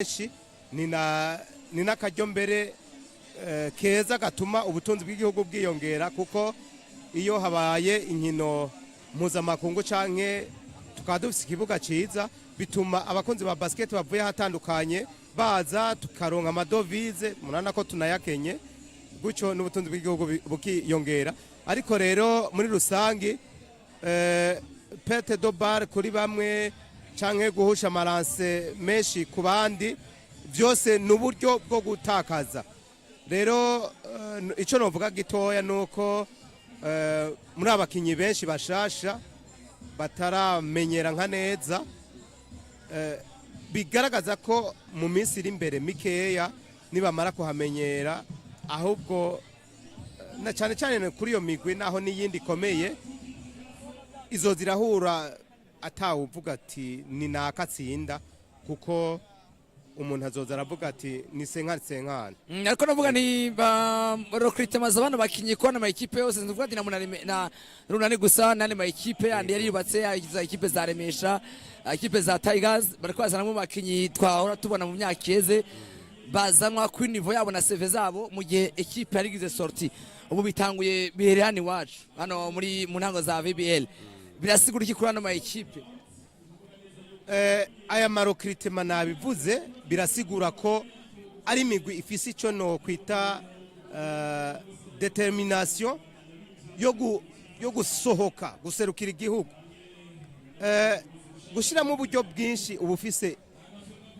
ni n'akaryo mbere keza gatuma ubutunzi bw'igihugu bwiyongera kuko iyo habaye inkino mpuzamakungu canke tukaba dufise ikibuga ciza bituma abakunzi ba basket bavuye hatandukanye baza tukaronka amadovize murana ko tunayakenye gucyo n'ubutunzi bw'igihugu bukiyongera ariko rero muri rusangi pete do bar kuri bamwe canke guhusha amaranse menshi ku bandi byose n'uburyo bwo gutakaza rero ico novuga gitoya nuko muri abakinyi benshi bashasha bataramenyera nka neza bigaragaza ko mu minsi iri imbere mikeya nibamara kuhamenyera ahubwo na cyane cyane kuri iyo migwi naho n'iyindi komeye izo zirahura atawuvuga ati ni nakatsinda kuko umuntu azoza aravuga ati ni senkani ariko navuga ni recruitment z'abana bakinyi ko na equipe yose nvuga DYNAMO na URUNANI gusa nane ma equipe yandi yari yubatse za equipe za Remesha equipe za Tigers bariko bazanamo bakinyi twahora tubona mu myaka yeze bazanwa ku niveau yabo na CV zabo mu gihe equipe yarigize sortie ubu bitanguye biherani wacu hano muri mu ntango za VBL birasigura iki kuri ano ma equipe aya marokritement nabivuze birasigura ko ari imigwi ifise ico no kwita determination yo gusohoka guserukira igihugu gushiramo uburyo bwinshi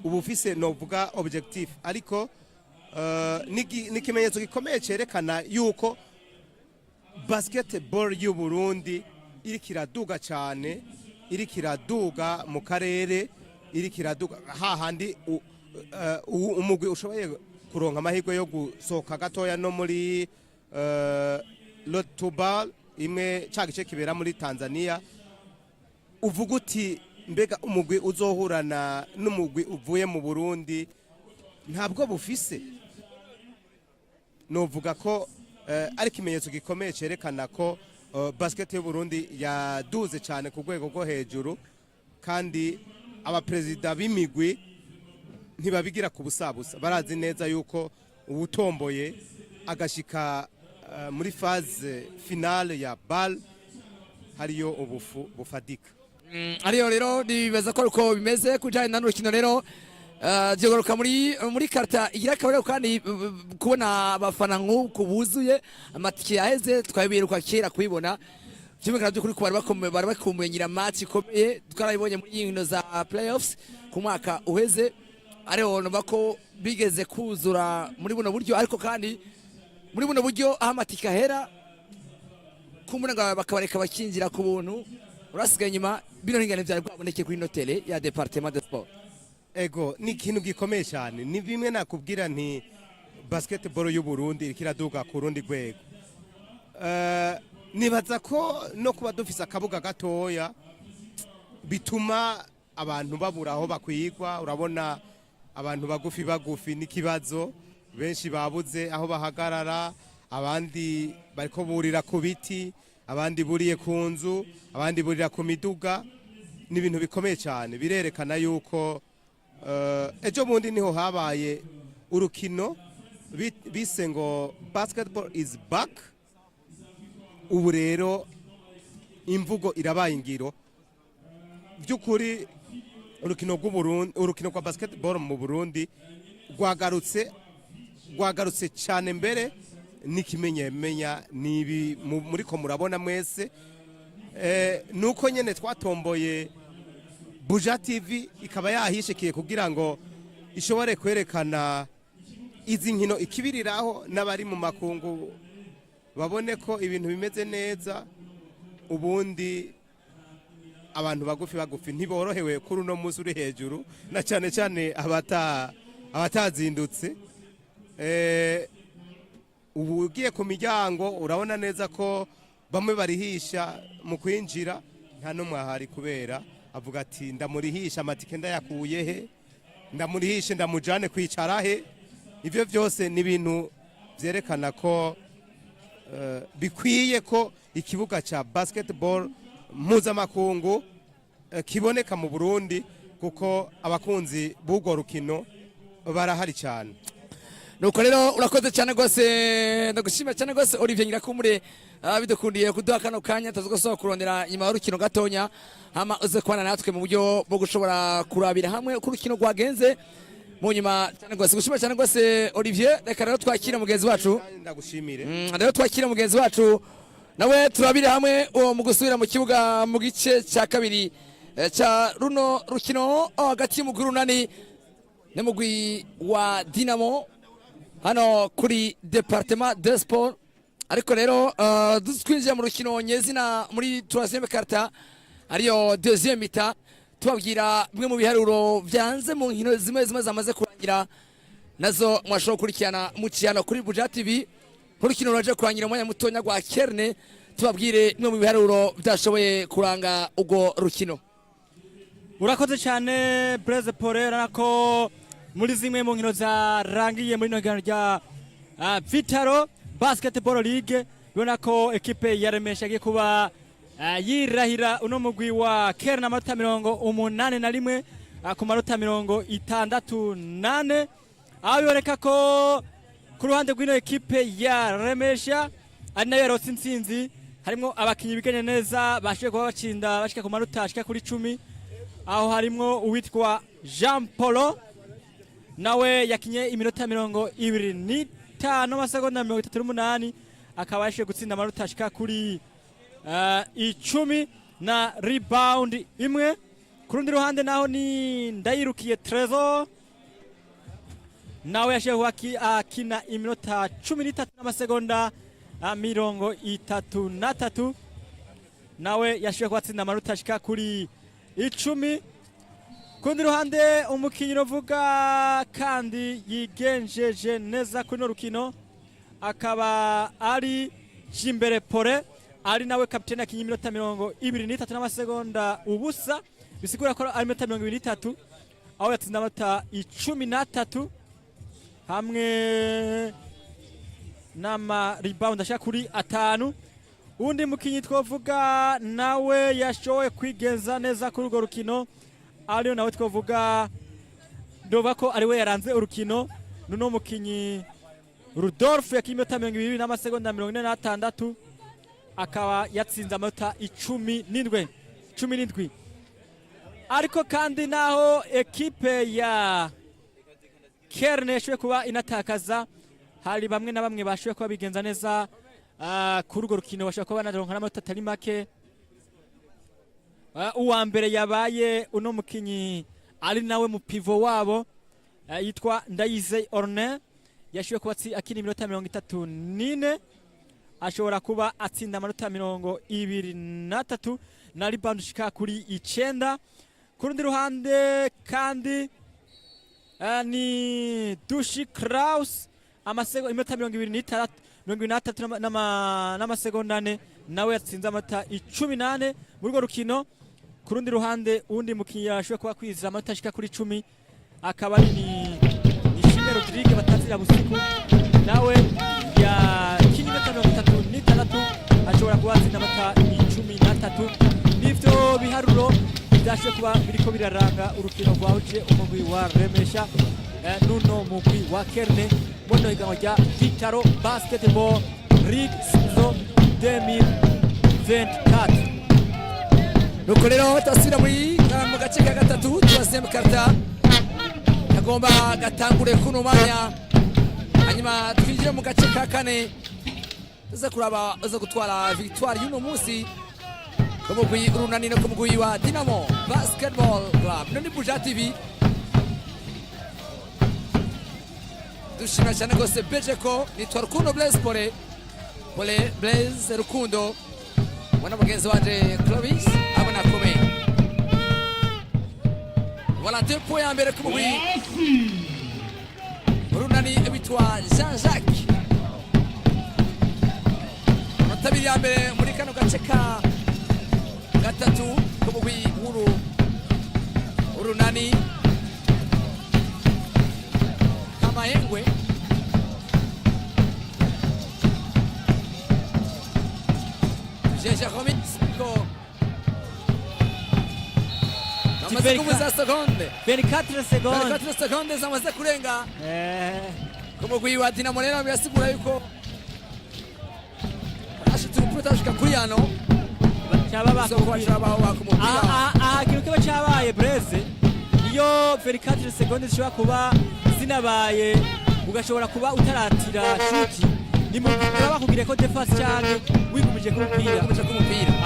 ubufise novuga objectif ariko nikimenyetso gikomeye cerekana yuko basketball y'u Burundi iri kiraduga cyane iri kiraduga mu karere iri kiraduga hahandi umugwi ushoboye kuronka amahirwe yo gusohoka gatoya no muri Lotubal imwe cagice kibera muri Tanzania uvuga uti mbega umugwi uzohurana n'umugwi uvuye mu Burundi ntabwo bufise novuga ko ari kimenyetso gikomeye cerekana ko basket y'u Burundi yaduze cyane ku rwego rwo hejuru kandi abapresident b'imigwi ntibabigira ku busabusa barazi neza yuko ubutomboye agashika muri phase finale ya BAL hariyo ubufu bufadika ariyo rero nibaza ko uko bimeze kujanye na rukino rero Jogoroka muri karta igira kabere kandi kubona abafana nk'uko buzuye amatike yaheze twabiruka kera kubibona byumvikana byo kuri ko bari bakumbuye ngira match ikomeye twarabibonye muri inkino za playoffs ku mwaka uheze ariho numva ko bigeze kuzura muri buno buryo ariko kandi muri buno buryo aho amatike ahera kumunanga bakabareka bakinjira ku buntu urasigaye nyuma bino hingane byari bwaboneke kuri notele ya département de sport ego ni ikintu gikomeye cyane ni bimwe nakubwira nti basketball y'u Burundi kiraduga ku rundi rwego nibaza ko no kuba dufise akabuga gatoya bituma abantu babura aho bakwigwa urabona abantu bagufi n'ikibazo benshi babuze aho bahagarara abandi bariko burira ku biti abandi buriye ku nzu abandi burira ku miduga ni ibintu bikomeye cyane birerekana yuko ejo bundi niho habaye urukino bise ngo basketball is back ubu rero imvugo irabaye ingiro by'ukuri urukino kwa basketball mu Burundi rwagarutse cyane mbere n'ikimenyamenya nibi muri ko murabona mwese nuko nyene twatomboye Buja TV ikaba yahishikiye kugira ngo ishobore kwerekana izi nkino ikibiriraho n'abari mu makungu babone ko ibintu bimeze neza ubundi abantu bagufi ntiborohewe kuri uno munsi uri hejuru na cyane cyane abatazindutse ubu ugiye ku miryango urabona neza ko bamwe barihisha mu kwinjira nta n'umwe ahari kubera avuga ati ndamurihisha amatike ndayakuye he ndamurihishe ndamujane kwicara he ivyo byose ni ibintu byerekana ko bikwiye ko ikibuga cha basketball mpuzamakungu kiboneka mu Burundi kuko abakunzi b'urwo rukino barahari cyane. nuko rero urakoze cyane gose ndagushimira cyane gose Olivier Nyirakumure bidukundiye kuduha kano kanya tuzosohoka kurondera nyuma y'urukino gatonya hama uze kubana natwe mu buryo bwo gushobora kurabira hamwe uko urukino rwagenze mu nyuma cyane gose gushimira cyane gose Olivier reka rero twakira mugenzi wacu ndagushimire rero twakira mugenzi wacu nawe turabire hamwe mu gusubira mu kibuga mu gice cya kabiri cha runo rukino hagati y'umugwi urunani n'umugwi wa Dynamo hano kuri Departement de Sport ariko rero twinjiye mu rukino nyezina muri 3e carte ariyo 2e mita tubabwira bimwe mu biharuro byanze mu nkino zimwe zamaze kurangira nazo mwashobora kurikirana mu ciyano kuri Buja TV urukino rwaje kurangira umwanya mutonya gwa Kerne tubabwire bimwe mu biharuro byashoboye kuranga ubwo rukino. Urakoze cyane Blaise Porera nako muri zimwe mu nkino zarangiye muri nogano rya Vitaro Basketball League bibona ko ekipe ya Remesha agiye kuba yirahira uno mugwi wa Kerne amanota 81 ku manota 68 aho biboneka ko ku ruhande rw'ino ekipe ya Remesha ari nayo yarose intsinzi harimo abakinyi biganye neza bashiye kuba bacinda bashika ku manota ashika kuri 10 aho harimo uwitwa Jean Paulo nawe yakinye iminota 25 n'amasegonda 38 akaba yashiye gutsinda amanota ashika kuri 10 na rebound imwe. Ku rundi ruhande naho ni Ndayirukiye Trezor nawe yashiye akina iminota 13 n'amasegonda 33 nawe yashiye kwatsinda amanota ashika kuri 10. Kundi ruhande umukinyi novuga kandi yigenjeje neza kuno rukino akaba ari Jimbere Pore ari nawe kapiteni akinyi minota 23 n'amasegonda ubusa bisigura ko ari minota 23 aho yatsinda amata 13 hamwe nama rebound ashaka kuri 5. Undi mukinyi twovuga nawe yashowe kwigenza neza kuri urwo rukino ariyo nawe twovuga ndova ko ari we yaranze urukino nuno mukinyi Rudolphe yakimota 20 n'amasegonda 46 akaba yatsinze amata 17 ariko kandi naho ekipe ya Kerne yashowe kuba inatakaza hari bamwe na bamwe bashowe kuba bigenza neza kuri urwo rukino bashaka kuba banaronka n'amata atari make. Uwa mbere yabaye uno mukinyi ari nawe mu pivo wabo yitwa Ndayizeye Orne yashoboye kuba akina iminota 34 ashobora kuba atsinda amanota 23 na rebound shika kuri 9. Ku rundi ruhande kandi ni Dushi Kraus iminota 23 n'amasegonda 4 nawe yatsinze amata 18 muri urwo rukino. Ku rundi ruhande undi mukinyi yashoboye kuba kwiza amata ashika kuri 10 akaba ari ni Shime Rodrigue batazira busiku nawe yakinye iminota 36 ashobora kuba atsinda amata 13. Nivyo biharuro byashoboye kuba biriko biraranga urukino rwahuje umugwi wa Remesha nuno mugwi wa Kerne bono higanwa rya Vitaro Basketball League saison 2024. nuko rero tasira muri mu gace ka gatatu 3e carte agomba gatangure kuno mwanya hanyuma twinjire mu gace ka kane tuza kuraba uza gutwara victoire y'uno munsi kumugwi urunani no kumugwi wa Dynamo Basketball Club none Buja TV dushima cyane gose Bejeko nitwa Rukundo Blaise Blaise Rukundo mwana mugenzi wanje Clovis abona kome voilà 2 points ya mbere kumugwi urunani bitwa Jean-Jacques notabiri ya mbere muri kano gace ka gatatu kumugwi urunani Kamayengwe Jeje Romit ko kubuza seconde 24 seconde 24 seconde zamaze kurenga ku mugwi wa Dinamo rero birasigura yuko ashitse urupfu ashika kuri yano cyaba bakumupira aha kintu kiba cyabaye Breze iyo 24 seconde zishobora kuba zinabaye ugashobora kuba utaratira shuti ni mu gihe bakubwire ko defense cyane wigumije ku mupira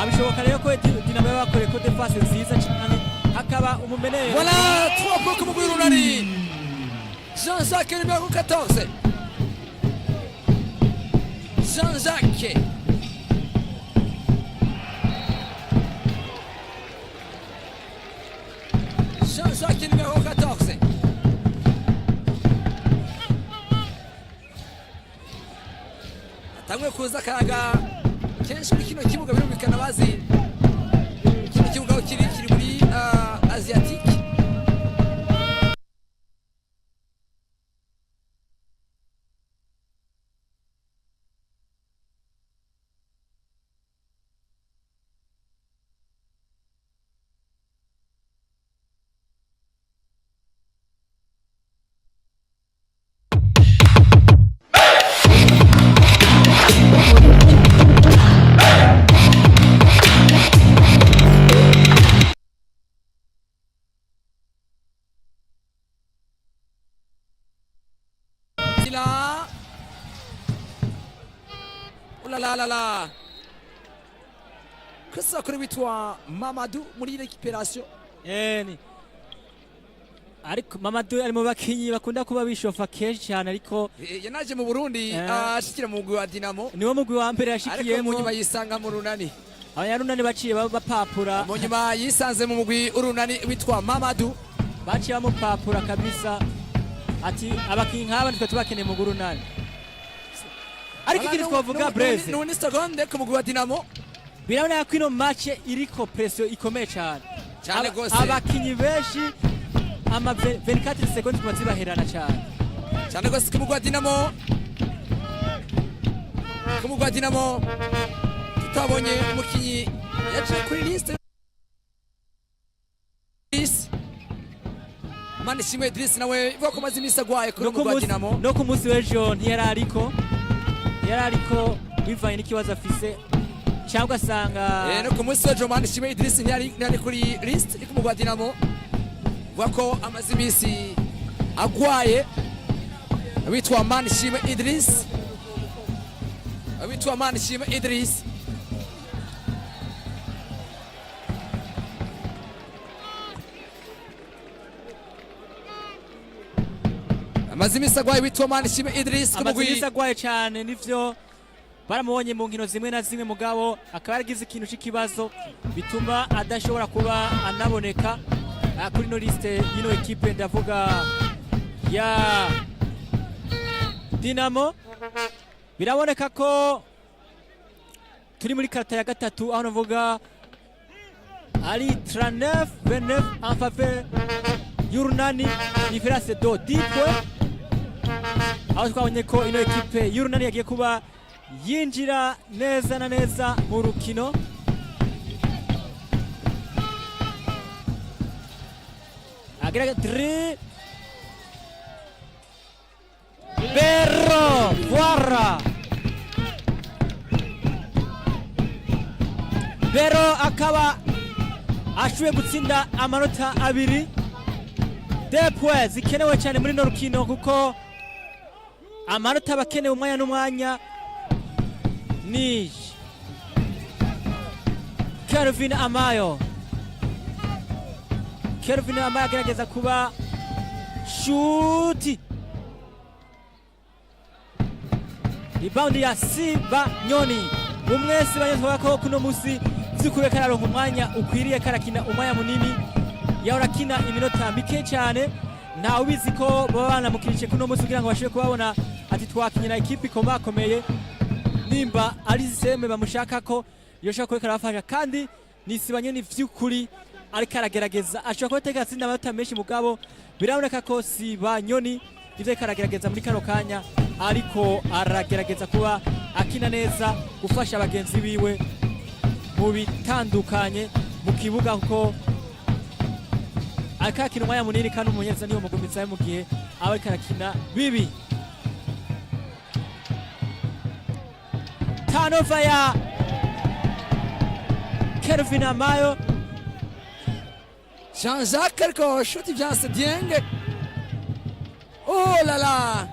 abishoboka rero ko Dinamo bakore ko defense nziza cyane hakaba umumenero voilà 3 points ku URUNANI Jean-Jacques numéro 14 Jean-Jacques numéro 14 atangwe kuza akaga kenshi muri kino kibuga birumvikana bazi kino kibuga kiri muri Asiatique la kasa kuri witwa Mamadou muri récupération ni ariko Mamadou ari mu bakinyi bakunda kuba bishofa kenshi cyane ariko yanaje mu Burundi ashikira mu mugwi wa Dinamo niwo mugwi wa mbere yashikiyemo ariko mu nyuma yisanga mu URUNANI abanyaRunani baciye bapapura mu nyuma yisanze mu mugwi URUNANI witwa Mamadou baciye bamupapura kabisa ati abakinyi nk'aba nitwe tubakeneye mu URUNANI ariko ikintu twavuga Breze ni seconde ku mugwi wa Dinamo birabona ko ino match iriko pression ikomeye cyane gose abakinyi benshi ama 24 secondes kumazi baherana cyane gose ku mugwi wa Dinamo tutabonye umukinyi yaje kuri liste Manishimwe Idriss nawe ivuga ko mazi imisi agwaye kuri mugwi wa Dinamo no ku munsi w'ejo ntiyarariko bivanye n'ikibazo afise cyangwa asanga no ku munsi w'ejo Manishimwe Idriss ntiyari kuri list ku mugwi wa Dinamo ivuga ko amazi imisi agwaye witwa Manishimwe Idriss amazimisi agwaye witwa Manishimwe Idriss amazimisi agwaye cyane nivyo baramubonye mu nkino zimwe na zimwe mugabo akaba yaragize ikintu cy'ikibazo bituma adashobora kuba anaboneka kuri no liste y'ino equipe ndavuga ya Dinamo biraboneka ko turi muri karata ya gatatu aho navuga ari 39-29 en faveur y'URUNANI différence de 10 points aho twabonye ko ino equipe y'URUNANI yagiye kuba yinjira neza na neza mu rukino agerageza Berro Guarra Berro akaba ashoboye gutsinda amanota abiri depwe zikenewe cyane muri no rukino kuko amanota bakenewe umwanya n'umwanya ni Kelvin Amayo agerageza kuba shuti rebound ya Simba Nyoni umwese banyezwa ko kuno musi zikube kararonka umwanya ukwiriye karakina umwanya munini yahorakina iminota mike cyane nta ubizi ko baba banamukirije kuno musi kugira ngo bashobore kubabona ati twakinyira ikipe ikomakomeye nimba ari seme bamushaka ko yoshaka ko karafasha kandi nisibanye ni vy'ukuri ariko aragerageza ashobora kuba atsinda amanota menshi mugabo biraboneka ko Simba Nyoni ivyo karagerageza muri kano kanya ariko aragerageza kuba akina neza gufasha abagenzi biwe mu bitandukanye mu kibuga kuko akakina umwanya munini kandi umumenyereza niyo mugumizayo mu gihe aba ariko arakina bibi. Turnover ya Kelvin Amayo. Jean-Jacques ariko shuti vyanse Dieng. Oh la la.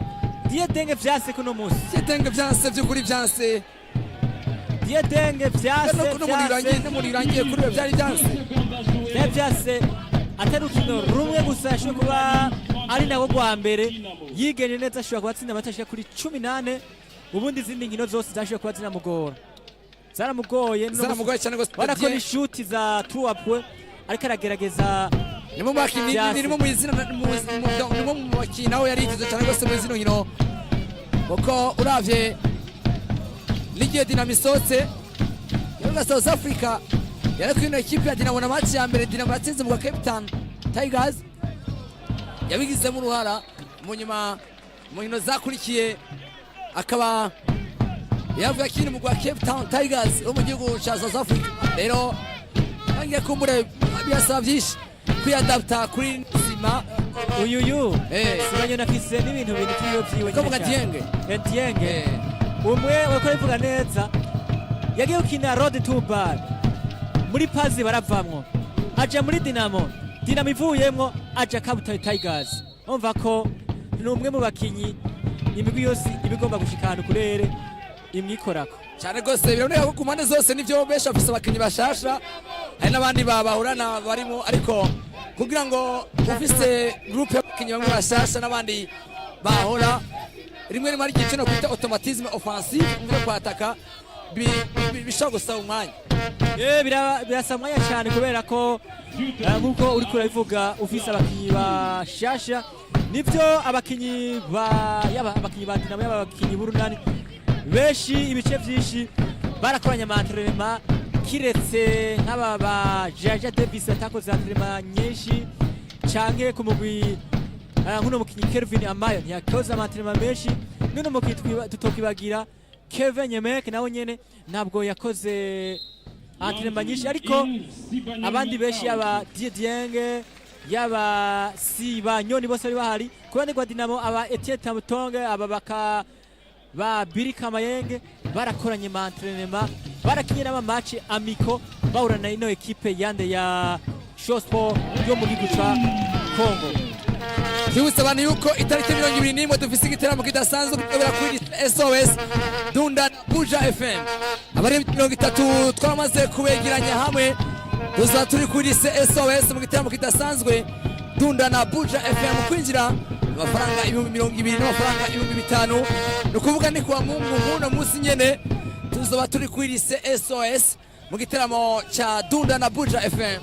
Dieng vyanse kuno musi. Dieng vyanse vy'ukuri vyanse. Dieng vyanse. No muri rangiye kuri we vyari vyanse. Vyanse atari urukino rumwe gusa ashobora kuba ari nawo rwa mbere yigenye neza, ashobora kuba atsinda amatashika kuri 18. Ubundi izindi nkino zose zashobora kuba zinamugora. Zaramugoye cyane gose. Barakora ishuti za tuwapwe ariko aragerageza. Nimo mu izina nimo mu bakina aho yari igize cyane gose mu izino nkino. Uko uravye Ligue Dynamo isotse ya South Africa yarakwino equipe ya Dynamo na match ya mbere Dynamo yatsinze mu Cape Town Tigers, yabigizemo uruhara mu nyuma mu nkino zakurikiye akaba yavuye akiri mu Cape Town Tigers wo mu gihugu cya South Africa. Rero ngiye kumbure byasaba byinshi kwiadapta kuri sima uyuyu sibanye nakise n'ibintu bintu kiyo byiwe ko muga Dieng umwe wako ivuga neza yagiye ukina road to bar muri pazi baravamwo aja muri Dynamo ivuyemwo aja Cape Town Tigers. Umva ko ni umwe mu bakinyi imigwi yose ibigomba gushikana kurere imwikorako cyane gose. Biraboneka ko ku mpande zose nivyo besha afise abakinyi bashasha, hari n'abandi bahurana barimo, ariko kugira ngo ufise groupe y'abakinyi bamwe bashasha n'abandi bahora rimwe rimwe ari igihe cyo kwita automatisme offensive mu kwataka bishobora gusaba umwanya. Birasa umwanya cyane kubera ko nkuko uri kurabivuga ufise abakinyi bashasha nivyo abakinyi ba Dynamo y'abakinyi b'urunani benshi ibice byinshi barakoranye amantrema kiretse nk'aba ba Jaja Davis atakoze amantrema nyinshi canke ku mugwi nkuno mukinyi Kelvin Amayo ntiyakoze amantrema menshi. Nuno mukinyi tutokibagira Kevin Yemek nawe nyene ntabwo yakoze amantrema nyinshi, ariko abandi benshi yaba Dieng yaba Siba Nyoni bose bari bahari. Ku ruhande rwa Dynamo aba Etienne Tamutonge aba ba Biri Kamayenge barakoranye mantrenema, barakinye n'amamatch amiko bahurana ino equipe yande ya Showsport yo mu gihugu ca Congo. Twibutsa abantu yuko itariki 21 dufise igiteramo kidasanzwe kubera kuri SOS Dunda Buja FM. Abari 30 twamaze kubegeranya hamwe tuza turi kuri SOS mu giteramo kidasanzwe Dunda na Buja FM. Kwinjira amafaranga 20,000 n'amafaranga 5,000. Nukuvuga ni kwa Mungu muno musi nyene tuzoba turi kuri SOS mu giteramo cha Dunda na Buja FM.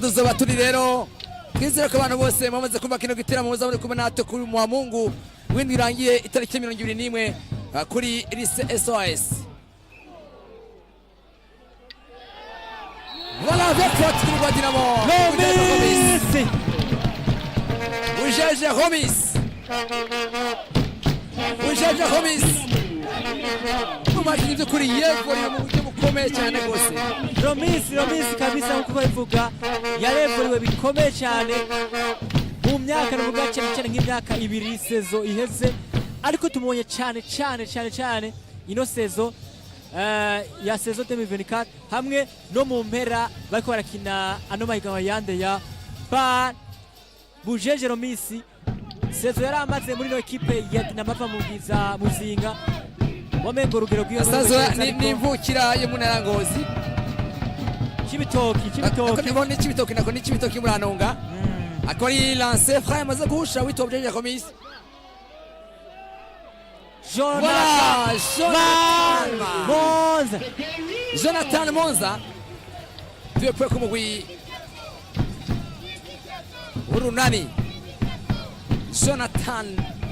Tuzoba turi rero twizere ko abantu bose bamaze kumva kino giteramo muza muri kumwe natwe kuri mu Mungu windi irangiye itariki 21 kuri SOS. Voilà avec votre groupe Dynamo. Romis. Ujeje Romis. Umukinnyi by'ukuri yevuriye mu buryo bukomeye cyane rwose. Romis kabisa nkuko babivuga yarevuriwe bikomeye cyane mu myaka n'uvuga cyane nk'imyaka 2 sezo iheze, ariko tumubonye cyane ino sezo ya sezo 2024 hamwe no mu mpera bariko barakina ano mahiganwa yande ya ba Bujeje Romis. Sezo yari amaze muri no equipe ya Dynamo mu bwiza muzinga wamengo rugero rw'iyo n'imvukira yo mu Narangozi Cibitoki nako ni Cibitoki muri Anonga. Akori lancer frère amaze guhusha witwa Bujeje Romis. Jonathan Monza tuwe kwa kumugwi URUNANI. Jonathan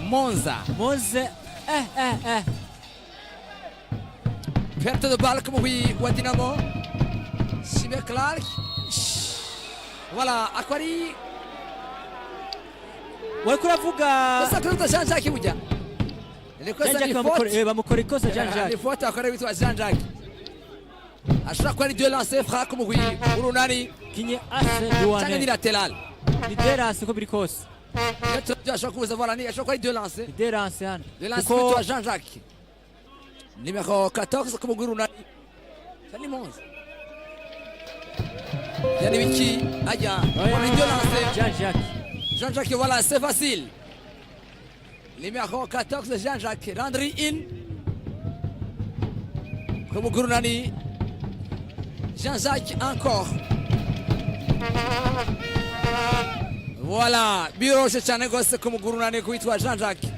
Monza perte de balle kumugwi wa Dynamo. Simon Clark. Voilà akwari wariko uravuga basa kuruta Jean-Jacques burya bamukora ikosa Jean-Jacques ifoto akora witwa Jean-Jacques ashobora kuba ari deux lancers francs kumugwi URUNANI kinye ase cyangwa ni lateral ni derance ko biri kose ashobora kubuza voilà ni ashobora kuba ari deux lances ni derance hano deux lances witwa Jean Jacques numéro 14 ku mugwi urunani cyane monze yani biki ajya on est deux lances Jean Jacques voilà c'est facile numéro 14 Jean Jacques Landry in ku mugwi urunani Jean Jacques encore voilà biroshe cyane gose ku mugwi urunani kwitwa Jean Jacques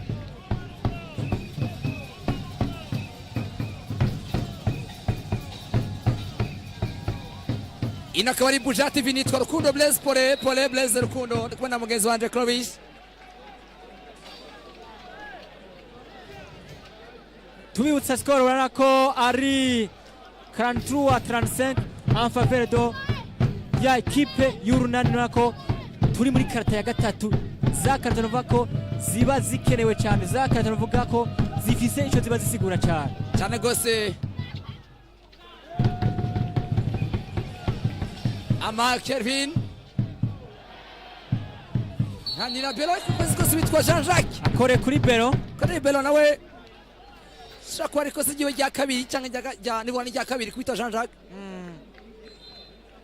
ino akaba ari Buja TV nitwa Rukundo Blaise Pole Blaise Rukundo ndi kumwe na mugenzi wanje Clovis tubibutsa skoro urabona ko ari 43-35 en faveur ya ekipe y'urunani urabona ko turi muri karata ya gatatu za karata navuga ko ziba zikenewe cyane za karata navuga ko zifise icyo ziba zisigura cyane gose ama Kelvin ntanira belo kuko bitwa Jean Jacques akore kuri belo nawe shakwa ariko se giwe rya kabiri cyangwa rya kabiri kwitwa Jean Jacques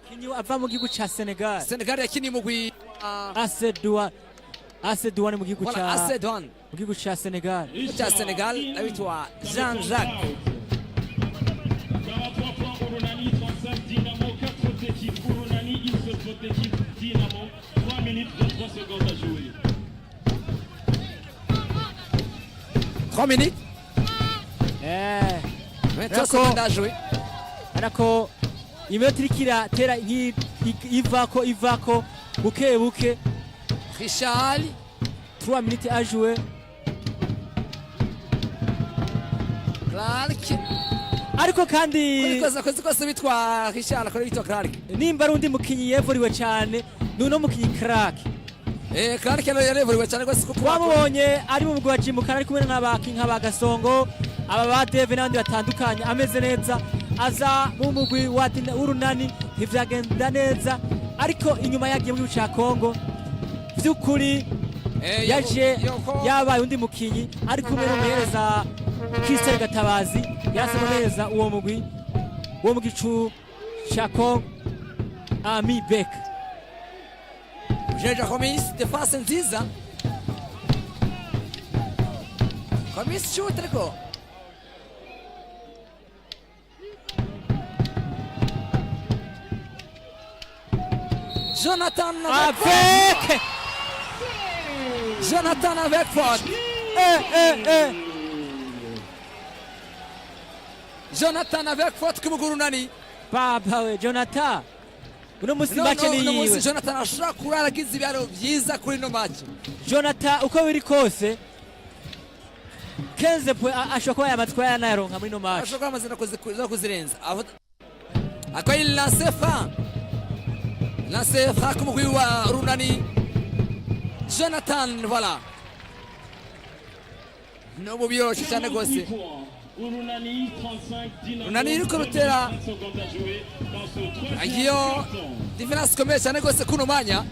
kinyu ava mu gihugu ca Senegal yakini mugwi Asedouane mu gihugu ca Senegal abitwa Jean Jacques Urunani 35 Dynamo 4 équipes Urunani une seule équipe Dynamo 3 minutes 23 secondes à jouer 3 minutes 23 secondes à jouer ariko iminota iriko iratera ivako buke Richard 3 minutes à jouer Clark ariko kandi kose bitwa Richard akora bitwa Clark nimba ari undi mukinyi yevuriwe cyane nuno mukinyi Clark Clark yarevuriwe cyane gose kuko twamubonye ari mu mugwi wa Jimukana ari kumwe n'abakinyi nka Bagasongo aba ba Deve n'abandi batandukanye ameze neza aza mu mugwi wa urunani ntivyagenda neza ariko inyuma yagiye mu gihugu ca Kongo vy'ukuri yaje yabaye undi mukinyi ari kumwe n'umuhereza Christian Gatabazi yarasaba neza uwo mugwi mu gicu ca Kongo Ami Beck Jeja Khomis defense nziza Khomis shoot ariko Jonathan avec faute. Jonathan avec faute ku mugwi urunani baba we Jonathan uno musi match ni yiwe Jonathan ashobora kurara agize ibyaro byiza kuri no match Jonathan uko biri kose 15 point ashobora kuba yamatwa yanaronka muri no match ashobora amazina kuzirenza akoye lancer franc ku mugwi wa urunani Jonathan voilà no mubiyoroshe cyane gose Urunani 35 Dynamo Urunani iriko rutera agiyo difference ikomeye cyane gose kuno mwanya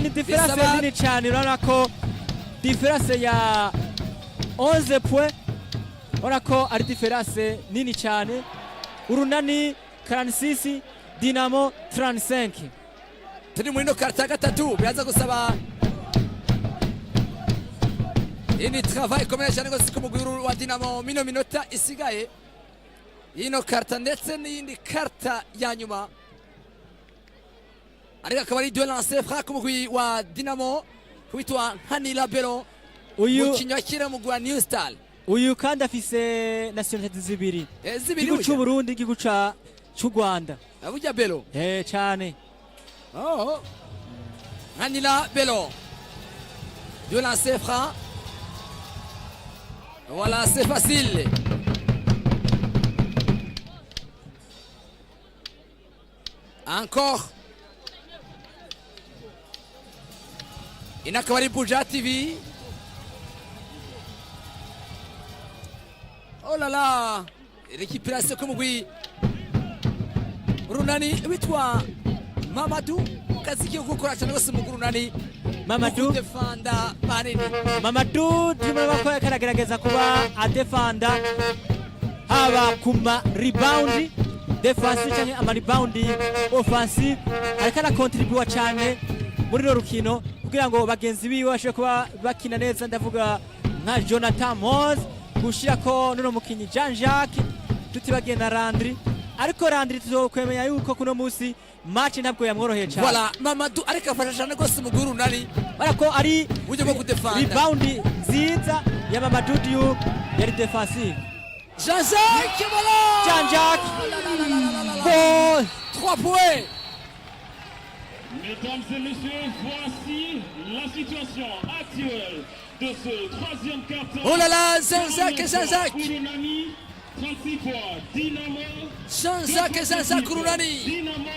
ni difference nini cyane urabona ko difference ya 11 point urabona ko ari difference nini cyane urunani 46 Dynamo 35 turi muri no karta gatatu biraza gusaba ini travail ikomeye cyane gose ku mugwi wa Dynamo mino minota isigaye ino karta ndetse n'iyindi karta ya nyuma ariko akaba ari deux lancers francs ku mugwi wa Dynamo kwitwa Hanila Belo mukinyi akira mugwi wa New Star uyu kandi afise nationality zibiri igihugu cy'u Burundi igihugu cy'u Rwanda abujya Belo cyane Hanila Belo deux lancers francs. Voilà, c'est facile. Encore. Inakawari Buja TV. Oh là là. Récupération comme oui. Urunani witwa Mamadou kazi k'igihugu gukora cyane gose mu Urunani Mamadou defanda manini Mamadou turimo ko yakaragerageza kuba adefanda haba kuma rebound defensive cyane ama rebound offensive ariko arakontribua cyane muri ro rukino kugira ngo bagenzi biwe bashe kuba bakina neza ndavuga nka Jonathan Moz gushira ko nuno mukinyi Jean Jacques tutibagenda Landry ariko Landry tuzokwemenya yuko kuno musi match ntabwo yamworoheye cyane voilà Mamadou ariko afasha cyane gose mu Urunani barako ari uje bwo kudefanda rebound nziza ya Mamadou Diou yari defensive Jean-Jacques voilà Jean-Jacques bon 3 points. Mesdames et messieurs, voici la situation actuelle de ce troisième quart-temps. Oh là là, Jean-Jacques URUNANI, 36 points. DYNAMO, Jean-Jacques Urunani DYNAMO,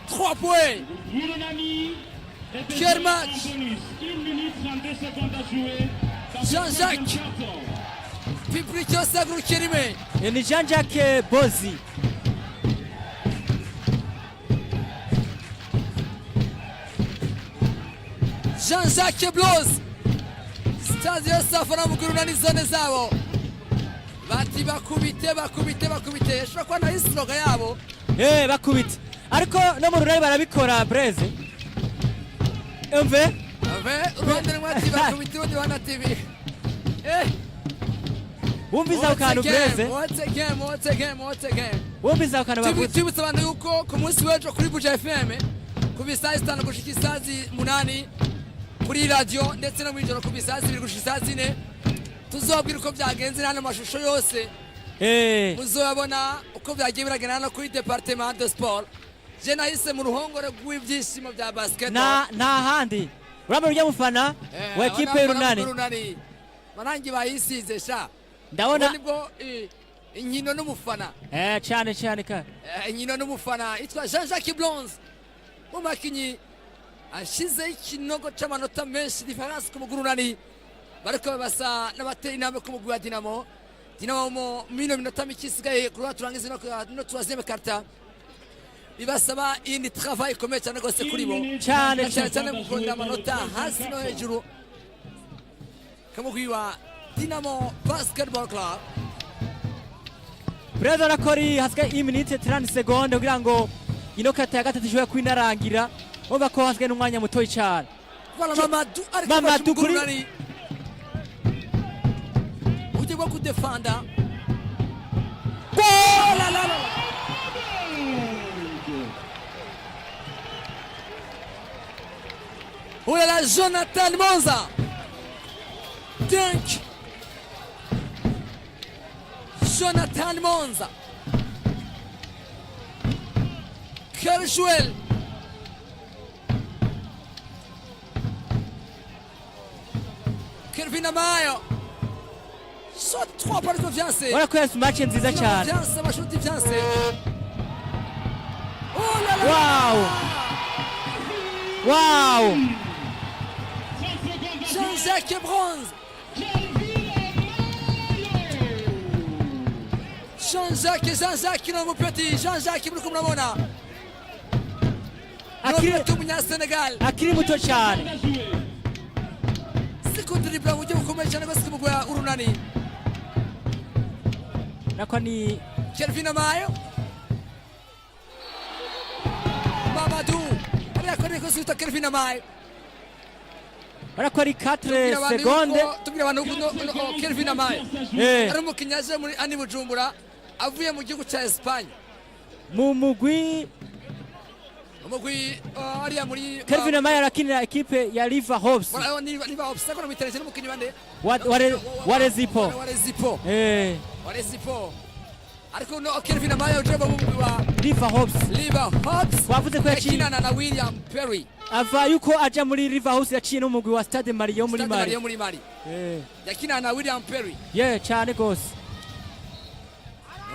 3 points. URUNANI est Quel en match. bonus. 1 minute 32 secondes à jouer. dans ce Jean-Jacques. troisième quart-temps. Piprichosa Kurikirime ni Jean Jacques Bozi Jean-Jacques Blues Stade Safana mu Urunani zone zabo bati bakubite ashobora kuba na isloga yabo bakubita ariko no mu Urunani barabikora Breze umve uruhande rumwe ati bakubite urundi ruhande ati wumviza akantu Breze What's a game wumviza akantu bavuze tubutse abantu yuko ku munsi w'ejo kuri Buja FM ku bisaha 5 gushika isaha 8 kuri radio ndetse no mwijoro ku bisaha 2 gushika isaha 4 tuzobwira uko byagenze hano amashusho yose muzobona uko byagiye biragenda hano kuri departement de sport je nahise mu ruhongore rw'ibyishimo bya basketball na handi uramba rya mufana wa equipe y'Urunani manangi bayisize sha ndabona nibwo inkino n'umufana cyane ka inkino n'umufana itwa Jean-Jacques Blues umukinyi ashize ikinogo c'amanota menshi difference ku Urunani bariko basa n'abateye intambwe ku mugwi wa Dynamo mu minota mike isigaye kuri turangize no troisième quart-temps bibasaba indi travail ikomeye cyane gose kuri bo cyane mu kongera amanota hasi no hejuru kamugwi wa Dynamo Basketball Club. Breza nakori hasigaye 1 minute 30 secondes kugira ngo ino kata ya gatatu ishobora kwinarangira umva ko hasigaye n'umwanya mutoyi cyane Voilà Mamadou kuri uje bwo kudefanda la la la Oh là là, Jonathan Monza Dunk Jonathan Monza Kershwell Kelvin Amayo Shot 3 par confiance Voilà ko yasi match nziza cyane Confiance amashuti fiance Oh là là Wow Jean-Jacques Bronze Jean-Jacques no petit Jean-Jacques muri kumurabona akiri Senegal akiri muto cyane sekunde dribble mu gihe ukomeye cyane basi mu gwa Urunani nako ni Kelvin Amayo Mamadou ari ko suita Kelvin Amayo barako ari 4 secondes tubwira abantu no Kelvin Amayo ari umukinyaje muri ani Bujumbura avuye mu gihugu cya Espagne mu mugwi ariya muri Kelvin Amayo arakinira equipe ya River Hopes River Hopes ko bitereje n'umukinyi bande Warezipo ariko no Kelvin Amayo uje mu mugwi wa River Hopes wavuze ko yakinana na William Perry ava yuko aja muri River House yaciye no mugwi wa Stade Mario muri Mali yakinana na William Perry cyane gose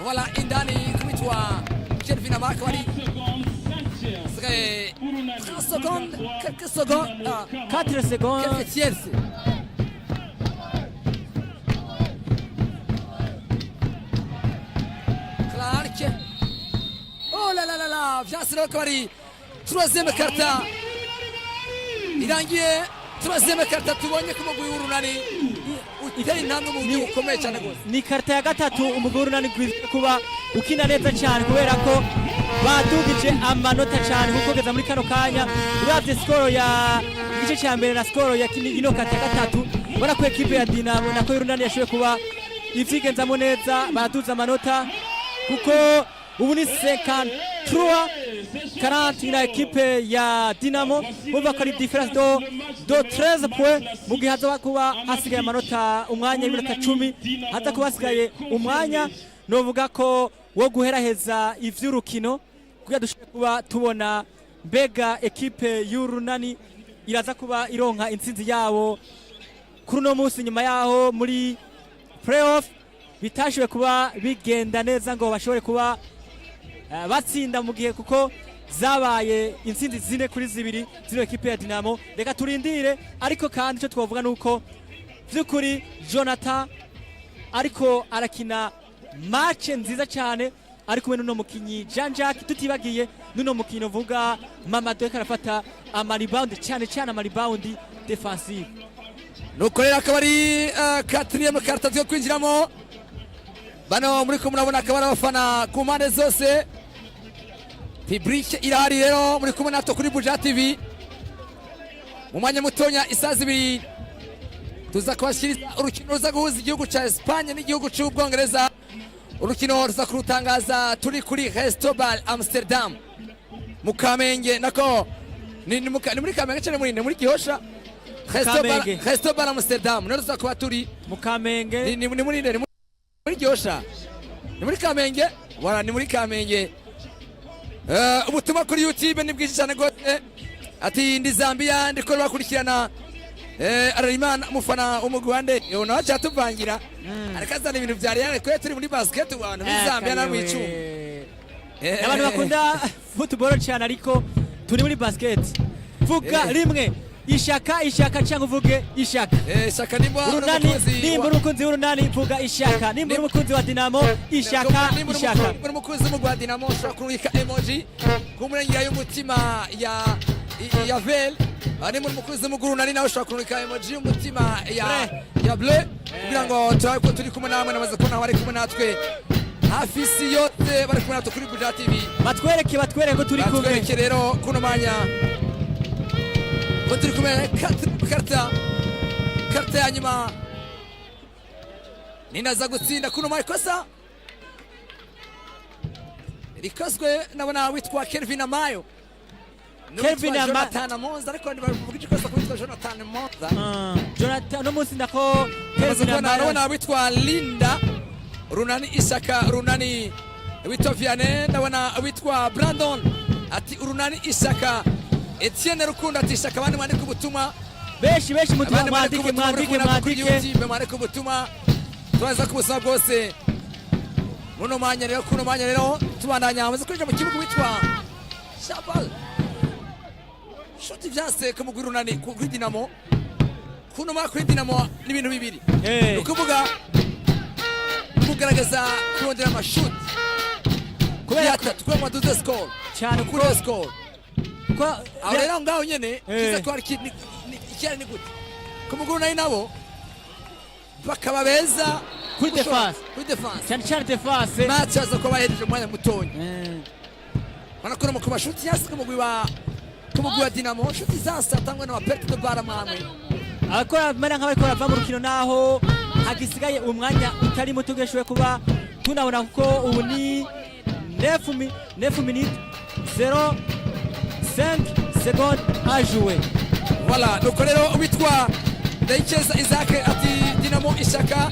Voilà indani kumitwa Kelvin Amayo kwari 30 secondes, quelques secondes, 4 secondes, quelques tierces. Clark. Oh là là là là, bien sûr, Kori. Troisième quart-temps. irangiye turazeme karta tubonye ku mugwi w'urunani uteye intambwe mu buryo bukomeye cyane rwose. Ni karta ya gatatu umugwi w'urunani gwiza kuba ukina neza cyane kubera ko badugije amanota cyane kuko kugeza muri kano kanya uravye skoro ya igice cya mbere na skoro ya ino karta ya gatatu ubona ko ekipe ya Dinamo nako y'urunani yashoboye kuba ivyigenzamo neza baduza amanota kuko ubu ni 53-40 na ekipe ya Dinamo bumva ko ari difference do 13 points mu gihe haza kuba hasigaye amanota umwanya w'iminota 10 haza kuba hasigaye umwanya novuga ko wo guheraheza ivy'urukino kugira dushobore kuba tubona mbega ekipe y'urunani iraza kuba ironka intsinzi yabo kuri uno munsi nyuma yaho muri playoff bitashoboye kuba bigenda neza ngo bashobore kuba batsinda mu gihe kuko zabaye intsinzi 4-2 zino ekipe ya Dinamo. Reka turindire ariko kandi icyo twavuga nuko by'ukuri Jonathan ariko arakina match nziza cyane ari kumwe n'uno mukinyi Jean Jacques tutibagiye n'uno mukinyi uvuga Mamadou karafata amarebound cyane amarebound defensive. Nuko rero akaba ari 4e karta yo kwinjiramo bano muri ko murabona akaba abafana ku mpande zose. Public irahari rero muri kumwe natwe kuri Buja TV mu mwanya mutonya isazi 2 tuza kubashiriza urukino ruza guhuza igihugu ca Espagne n'igihugu c'Ubwongereza. Urukino ruza kurutangaza turi kuri Restobal Amsterdam mu Kamenge nako ni muri Kamenge cyane muri Gihosha. Restobal Amsterdam no ruza kuba turi mu Kamenge ni muri Gihosha ni muri Kamenge wala ni muri Kamenge. Ubutumwa kuri YouTube ni bwinshi cyane gose ati ndi Zambia ndiko bakurikirana Ararimana umufana umugwande yona acha tuvangira arakazana ibintu bya Real kwe turi muri basket abantu muri Zambia na mwicu abantu bakunda football cyane ariko turi muri basket vuga rimwe ishaka cyangwa uvuge ishaka ishaka nimba umukunzi w'urunani vuga ishaka nimba umukunzi wa Dinamo ishaka muri umukunzi wa Dinamo ushobora kurika emoji kumurengera y'umutima ya vel ari muri umukunzi w'urunani nawe ushobora kurika emoji y'umutima ya bleu kugira ngo turabe turi kumwe namwe namaze kubona bari kumwe natwe hafi si yose bari kumwe natwe kuri Buja TV batwereke ko turi kumwe batwereke rero kuno manya turi kumwe karta ya nyuma ninaza gutsinda kuno makosa rikozwe nabona witwa Kelvin Amayo Jonathan Monza ariko ndibavuga ikosa kwitwa Jonathan Monza Jonathan no munsi ndako Kelvin Amayo nabona witwa Linda Runani Isaka Runani witwa Vianney ndabona witwa Brandon ati Urunani Isaka Etienne Rukundo ati Isaka bandi mwandika ubutumwa beshi mutumwa mwandike mwandike ubutumwa twaza kubusaba bwose muno mwanya rero tubandanya amaze kwinjira mu kibuga witwa Shabal shoti vyanse ko mugwi Urunani kuri Dinamo kuno kuri Dinamo ni ibintu bibiri ukuvuga kugaragaza kurondera amashuti kubera twema duze score cyane kuri score aho rero ngaho nyene kiza ko ari icyari ni gute ku mugwi Urunani nabo bakaba beza kuri defense cyane defense match aza ko bahereje umwanya mutonya banakora mu kubashuti yasika mugwi wa Dinamo shuti zasa tangwa na perte de bara mamwe akora mara nk'abariko bava mu rukino naho hagisigaye umwanya utari muto geshowe kuba tunabona kuko ubu ni 9 minutes 0.5 secondes à jouer. Voilà, donc rero witwa Ndayikeza Isaac ati Dinamo Isaka,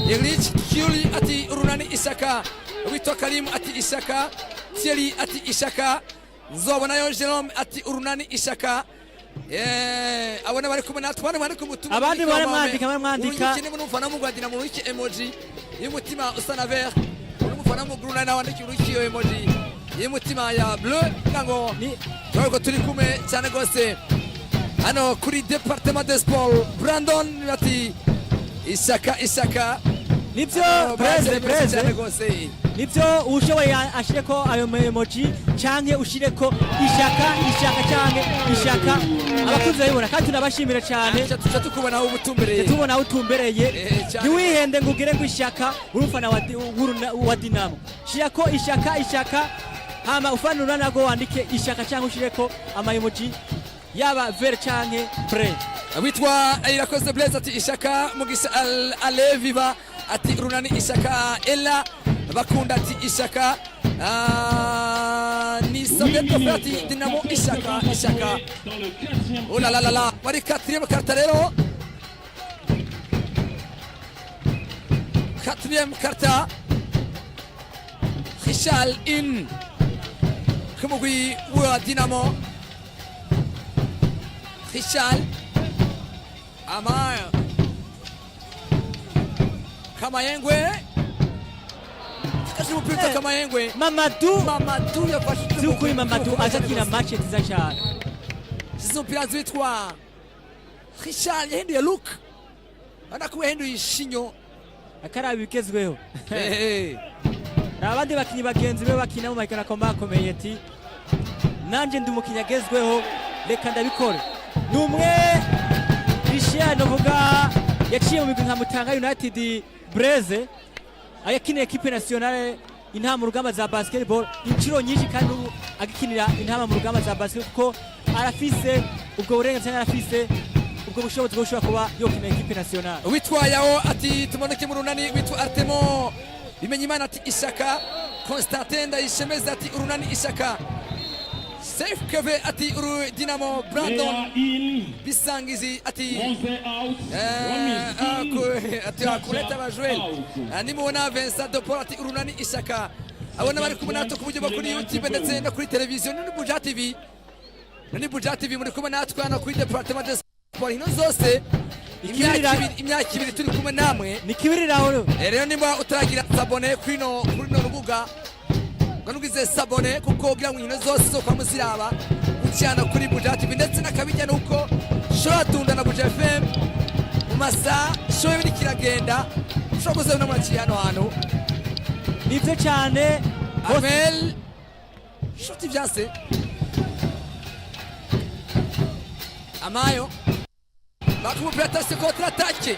Yerich Kyuli ati Urunani Isaka, witwa Karim ati Isaka, Thierry ati Isaka, Nzobonayo Jerome ati Urunani Isaka. Abona bari kumwe natwe bari kumutumwa abandi bari mwandika urukine n'umufana mu Rwanda mu wiki emoji y'umutima usa na vert n'umufana mu Urunani nawandika uruki yo emoji y'umutima ya bleu ngo twego turi kumwe cyane gose hano kuri Departement de Sport. Brandon ati Isaka nibyo Breze nibyo ushoboye ashireko ayo emoji canke ushireko ishaka canke ishaka abakunzi bayibona kandi tunabashimira cyane tuca tukubona aho ubutumbereye tubona aho utumbereye niwihende ngo ugire ngo ishaka urufana wa Dinamo shirako ishaka hama ufana uranago wandike ishaka canke ushireko ama emoji yaba vert canke bleu witwa irakoze Blaise ati ishaka mugisha ale viva ati urunani ishaka ella bakunda ati ishaka ni Sabeto ati Dinamo ishaka oh la la la bari 4e carte rero 4e carte Richal in kumugwi wa Dinamo Richal Amaya Kamayengwe Kazi mpira Kamayengwe Mamadou yafashije Zukuri Mamadou azakina match nziza cyane Zizo mpira zitwa Richard yahinduye look anakuwe yahinduye ishinyo akarabi bikezweho Abandi bakinyi bagenzi be bakina mu makina komeye ati nanje ndi umukinya agezweho reka ndabikore numwe Richard novuga yaciye mu migwi nka Mutanga United Breze ayakiniye equipe nationale intama mu rugamba za basketball inshiro nyinshi kandi agikinira intama mu rugamba za basketball kuko arafise ubwo burenganzira arafise ubwo bushobozi bwo gushobora kuba yokina equipe nationale witwa yaho ati tumoneke mu runani witwa Artemo Bimenyimana ati ishaka Constantin Ndayishemeza ati urunani ishaka Safe Keve ati Dinamo Brandon Bisangizi ati ati akureta bajwel nimubona Vincent Dopol ati urunani ishaka abona bari kumwe natwe ku buryo bwo kuri YouTube ndetse no kuri televiziyo ni Buja TV muri kumwe natwe hano kuri Departement de Sport hino zose imyaka ibiri turi kumwe namwe nikibiriraho rero nimba utaragira sabone kuri no rubuga Ganugize sabone kuko gira nkino zose zo kwa muziraba ucyana kuri Buja TV ndetse nakabijya nuko show tunda na Buja FM umasa show ibiri kiragenda ushoboze no muri hano nivyo cyane Amel shoti byase Amayo bakumupeta se contre attaque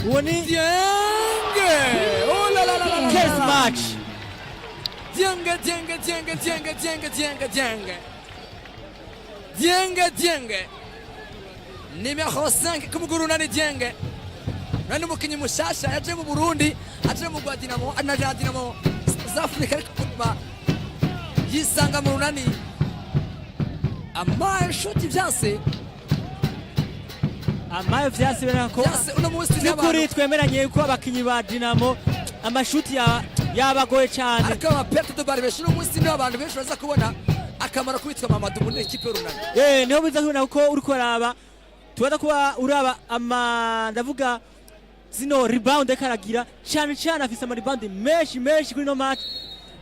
woni Dienge oh la la la test match Dienge Numéro 5 kumugurunani Dienge Nani mukinyi mushasha yaje mu Burundi aje mu Dinamo anaja Dinamo South Africa kuba yisanga mu runani Amaye shoti byase berako uno munsi n'ukuri twemeranye ko abakinyi ba Dinamo amashuti yabagoye cyane ariko perte de balle besho umunsi ni abantu benshi baza kubona akamara kubitwa Mamadou muri equipe runani niho biza kubona ko uri kuraba tubaza kuba uraba ndavuga zino rebound karagira cyane afise ama rebound menshi kuri no match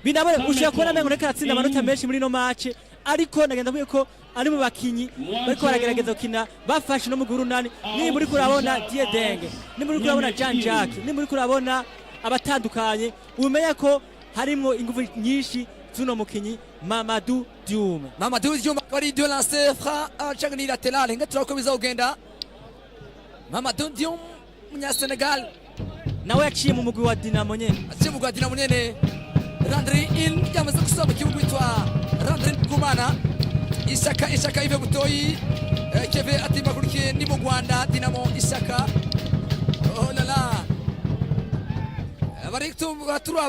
binabone ushaka kubona mengo reka atsinda amanota menshi muri no match ariko ndagenda mvuye ko ari mu bakinyi bariko baragerageza gukina bafashe no mu Urunani ni muri kurabona Diedenge ni muri kurabona Jean Jacques ni muri kurabona abatandukanye umenya ko harimo ingufu nyinshi zuno mukinyi Mamadou Dioum bari de lancer fra chagni lateral nga turakomeza ugenda Mamadou Dioum munya Senegal nawe yaciye mu mugwi wa Dinamo nyene Randri in yamaze gusaba kibugu itwa Randri Kumana ishaka ive butoyi Keve atimba kurikiye ni mu Rwanda Dinamo ishaka oh la la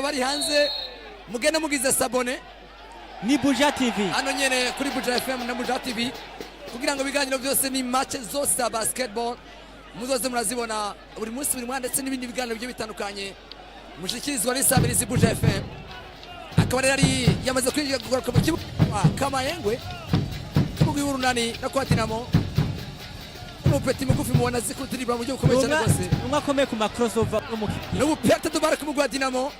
bari hanze mugenda mugize sabone ni Buja TV hano nyene kuri Buja FM na Buja TV kugira ngo biganiro byose ni match zose za basketball muzoze murazibona buri munsi buri mwanda ndetse n'ibindi biganiro byo bitandukanye mushikirizwa n'isabirizi Buja FM akaba rero yamaze kwigaruka mu kibuga Kamayengwe kibuga y'Urunani na kwa Dinamo Peti mugufi muona ziku dribble mu gihe ukomeye cyane rwose umwe akomeye ku ma crossover n'umukino no perte de baraka mu gwa Dinamo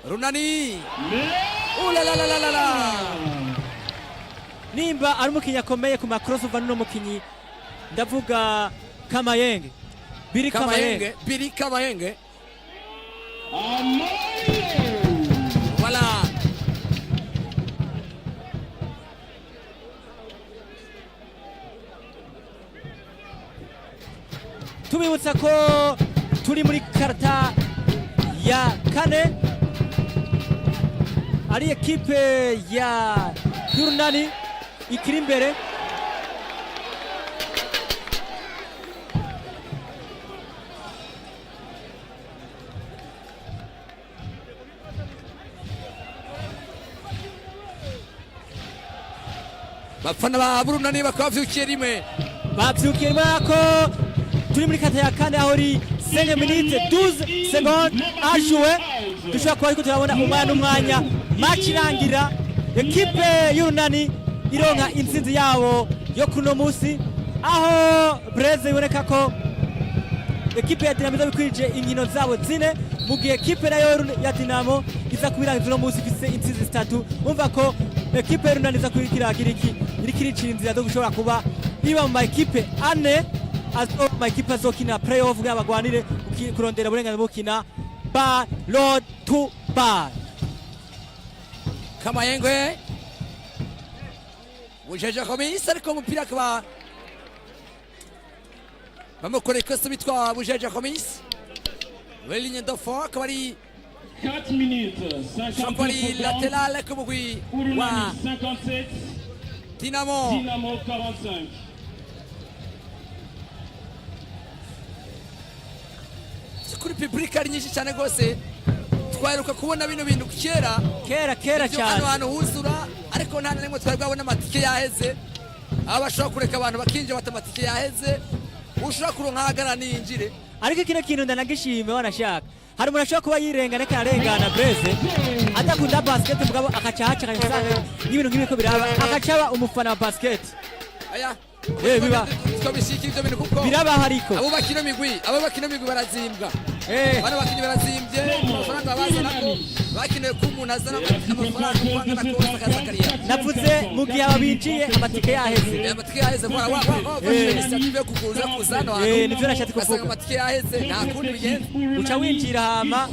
Runani oh la la la la nimba ari umukinyi akomeye ku ma crossover n'umukinyi ndavuga Kamayenge Biri Kamayenge. Biri Kamayenge. Amayo. Voilà. Tubibutsa ko turi muri karata ya kane ari ekipe ya URUNANI ikiri imbere. Bafana ba URUNANI bakaba bavyukiye rimwe. Bavyukiye ko turi muri kata ya kane aho ri 5 minutes 12 secondes à jouer. Dushobora kuba ariko turabona umwanya match irangira ekipe y'URUNANI ironka intsinzi yabo yo kuno musi, aho Breze iboneka ko ekipe ya Dynamo bikwije inkino zabo zine, mu gihe ekipe nayo ya Dynamo iza kubirangiza uno musi ifise intsinzi zitatu. Umva ko ekipe y'URUNANI iza kurikira iricira inzira zo gushobora kuba iba mu ma ekipe ane ma ekipe azokina playoff y'abagwanire kurondera uburenganzira bwo gukina ballon to ball. Kamayenge Bujeje Khamis ariko umupira akaba bamukoreye ikosa bitwa Bujeje Khamis ligne de fond akaba ari 4 minutes 50 latéral ku mugwi wa URUNANI 57 Dynamo. Dynamo 45. Kuri public ari nyinshi cyane gose twaheruka kubona bino bintu kera cyane hano huzura, ariko nta namwe twari bwabona amatike yaheze, aba bashobora kureka abantu bakinjira batamatike yaheze, ushobora kuronka ahagarara niyinjire. Ariko kino kintu ndanagishime wanashaka hari umuntu ashobora kuba yirenga reka arengana Breze adakunda basket mugabo akacahaca akasanga n'ibintu nk'ibi ko biraba akacaba umufana wa basket. Aya biba twabishikira ibyo bintu kuko biraba hariko abo bakina migwi barazimbwa. Bano bakinyi barazimbye amafaranga bazana ko bakineye ko umuntu azana amafaranga kwanga kose akazakariya. Navuze mu gihe ababinjiye amatike yaheze. Amatike yaheze kwa initiative yo kuguza kuzana abantu. Nivyo nashatse kuvuga. Amatike yaheze nta kundi bigenze. Uca winjira hama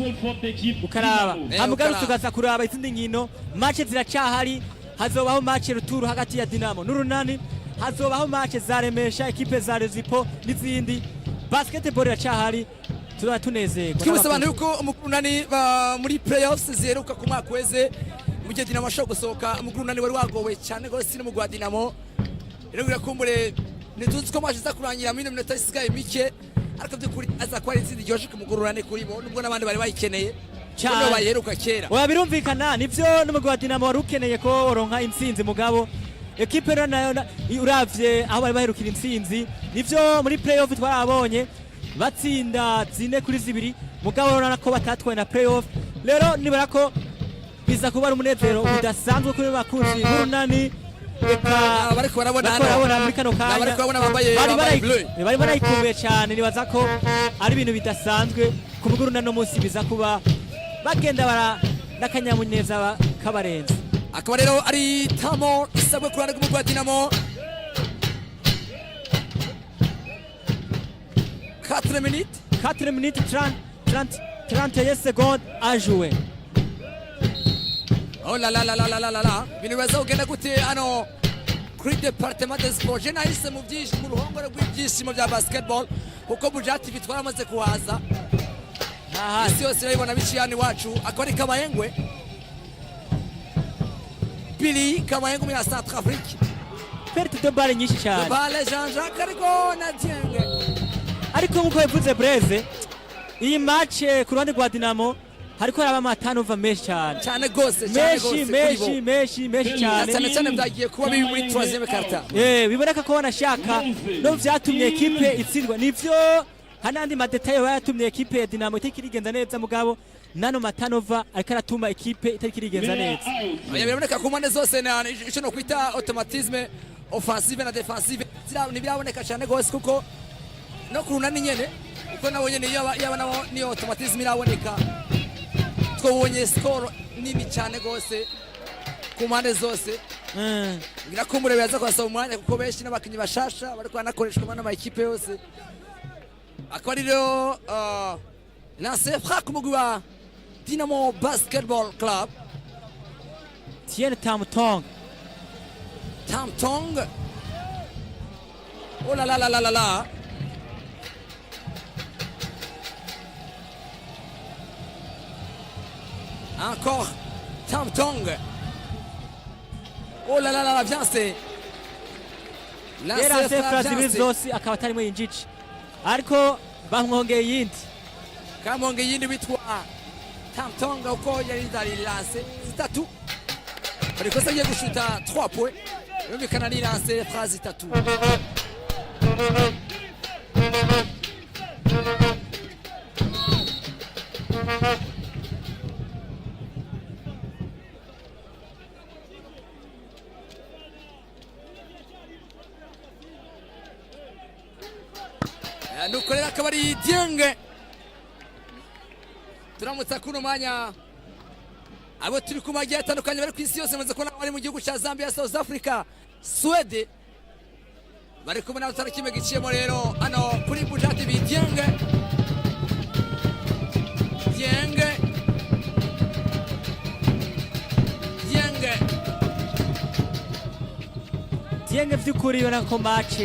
ukaraba. Amugarutse ugaza kuraba izindi nkino. Match ziracahari. Hazobaho match ruturu hagati ya Dynamo n'URUNANI. Hazobaho match zaremesha ekipe za Rezipo n'izindi. Basketball iracahari. Tunezerwa. Twibutsa abantu yuko URUNANI muri playoffs ziheruka ku mwaka weze mu gihe Dynamo ashobora gusohoka. URUNANI wari wagowe cyane gose no mu gwa Dynamo. Rero birakumbure nituzi ko match zakurangira muri minota isigaye mike, ariko byukuri aza kwari izindi ryoje ku URUNANI kuri bo nubwo nabandi bari bayikeneye cyane bayiheruka kera. Oya birumvikana nivyo no mu gwa Dynamo wari ukeneye ko oronka intsinzi mugabo ekipe nayo uravye aho bari baherukira intsinzi nivyo muri playoff twarabonye batsinda 4-2 mugabo urabona ko batatwaye na playoff. Rero nibara ko biza kuba ari umunezero udasanzwe kuri bakunzi URUNANI. Eka bariko barabona muri kano kanya bari barayikumbuye cyane, nibaza ko ari ibintu bidasanzwe ku URUNANI no munsi biza kuba bagenda bara n'akanyamuneza kabarenze. Akaba rero ari tamo isabwe ku ruhande rw'umugwi wa Dynamo. 4 minutes 31 secondes à jouer. Oh la la la la la la la. Bintu bibaza kugenda gute hano kuri departement de sport. Je nahise mu ruhongore rw'ibyishimo bya basketball kuko Bujati bitwara amaze kuhaza. Isi yose irabibona biciye hano iwacu. Akaba ari Kamayengwe. Billy Kamayengwe muri Centrafrique. Perte de balle nyinshi cyane. Balle Jean-Jacques ariko na Dienge. Ariko nkuko yavuze Breze iyi match ku ruhande rwa Dynamo hariko haraba amatanova menshi cyane gose menshi cyane byagiye kuba biri muri 3e karta. Biboneka ko banashaka no vyatumye ekipe itsindwa nivyo hanandi madetaye bayatumye ekipe ya Dynamo itakirigenza neza mugabo nano matanova ariko aratuma ekipe itakirigenza neza. Biraboneka ku mpande zose ico no kwita automatisme offensive na defensive ntibiraboneka cyane gose kuko no ku URUNANI nyene uko nabonye yaba nabo ni automatisme iraboneka. Twabonye score nini cyane gose ku mpande zose. Birakumbure biza kwasaba umwanya kuko benshi n'abakinyi bashasha bariko banakoreshwa n'ama ekipe yose. akaba ari rero lancer frappe umugwi wa Dynamo Basketball Club. Tien Tamtong. Tamtong. Oh là là là là là là. Encore Tamtong. Oh là là là là, bien c'est. Yera sefra zibiri zose akaba atarimo yinjici. Ariko bamwongeye yindi. Kamwongeye yindi witwa Tamtong uko yari zari lance zitatu. Ariko se agiye gushuta 3 points. Yumvikana ni lance phrase zitatu. Nukorera akaba ari Dieng. Turamutsa kuno mwanya abo turi ku magiye atandukanye bari ku isi yose, maze kubona bari mu gihugu cya Zambia, South Africa, Sweden, bari kumwe na utara kimwe giciyemo rero hano kuri Buja TV. Dieng Dieng vy'ukuri ubona ko match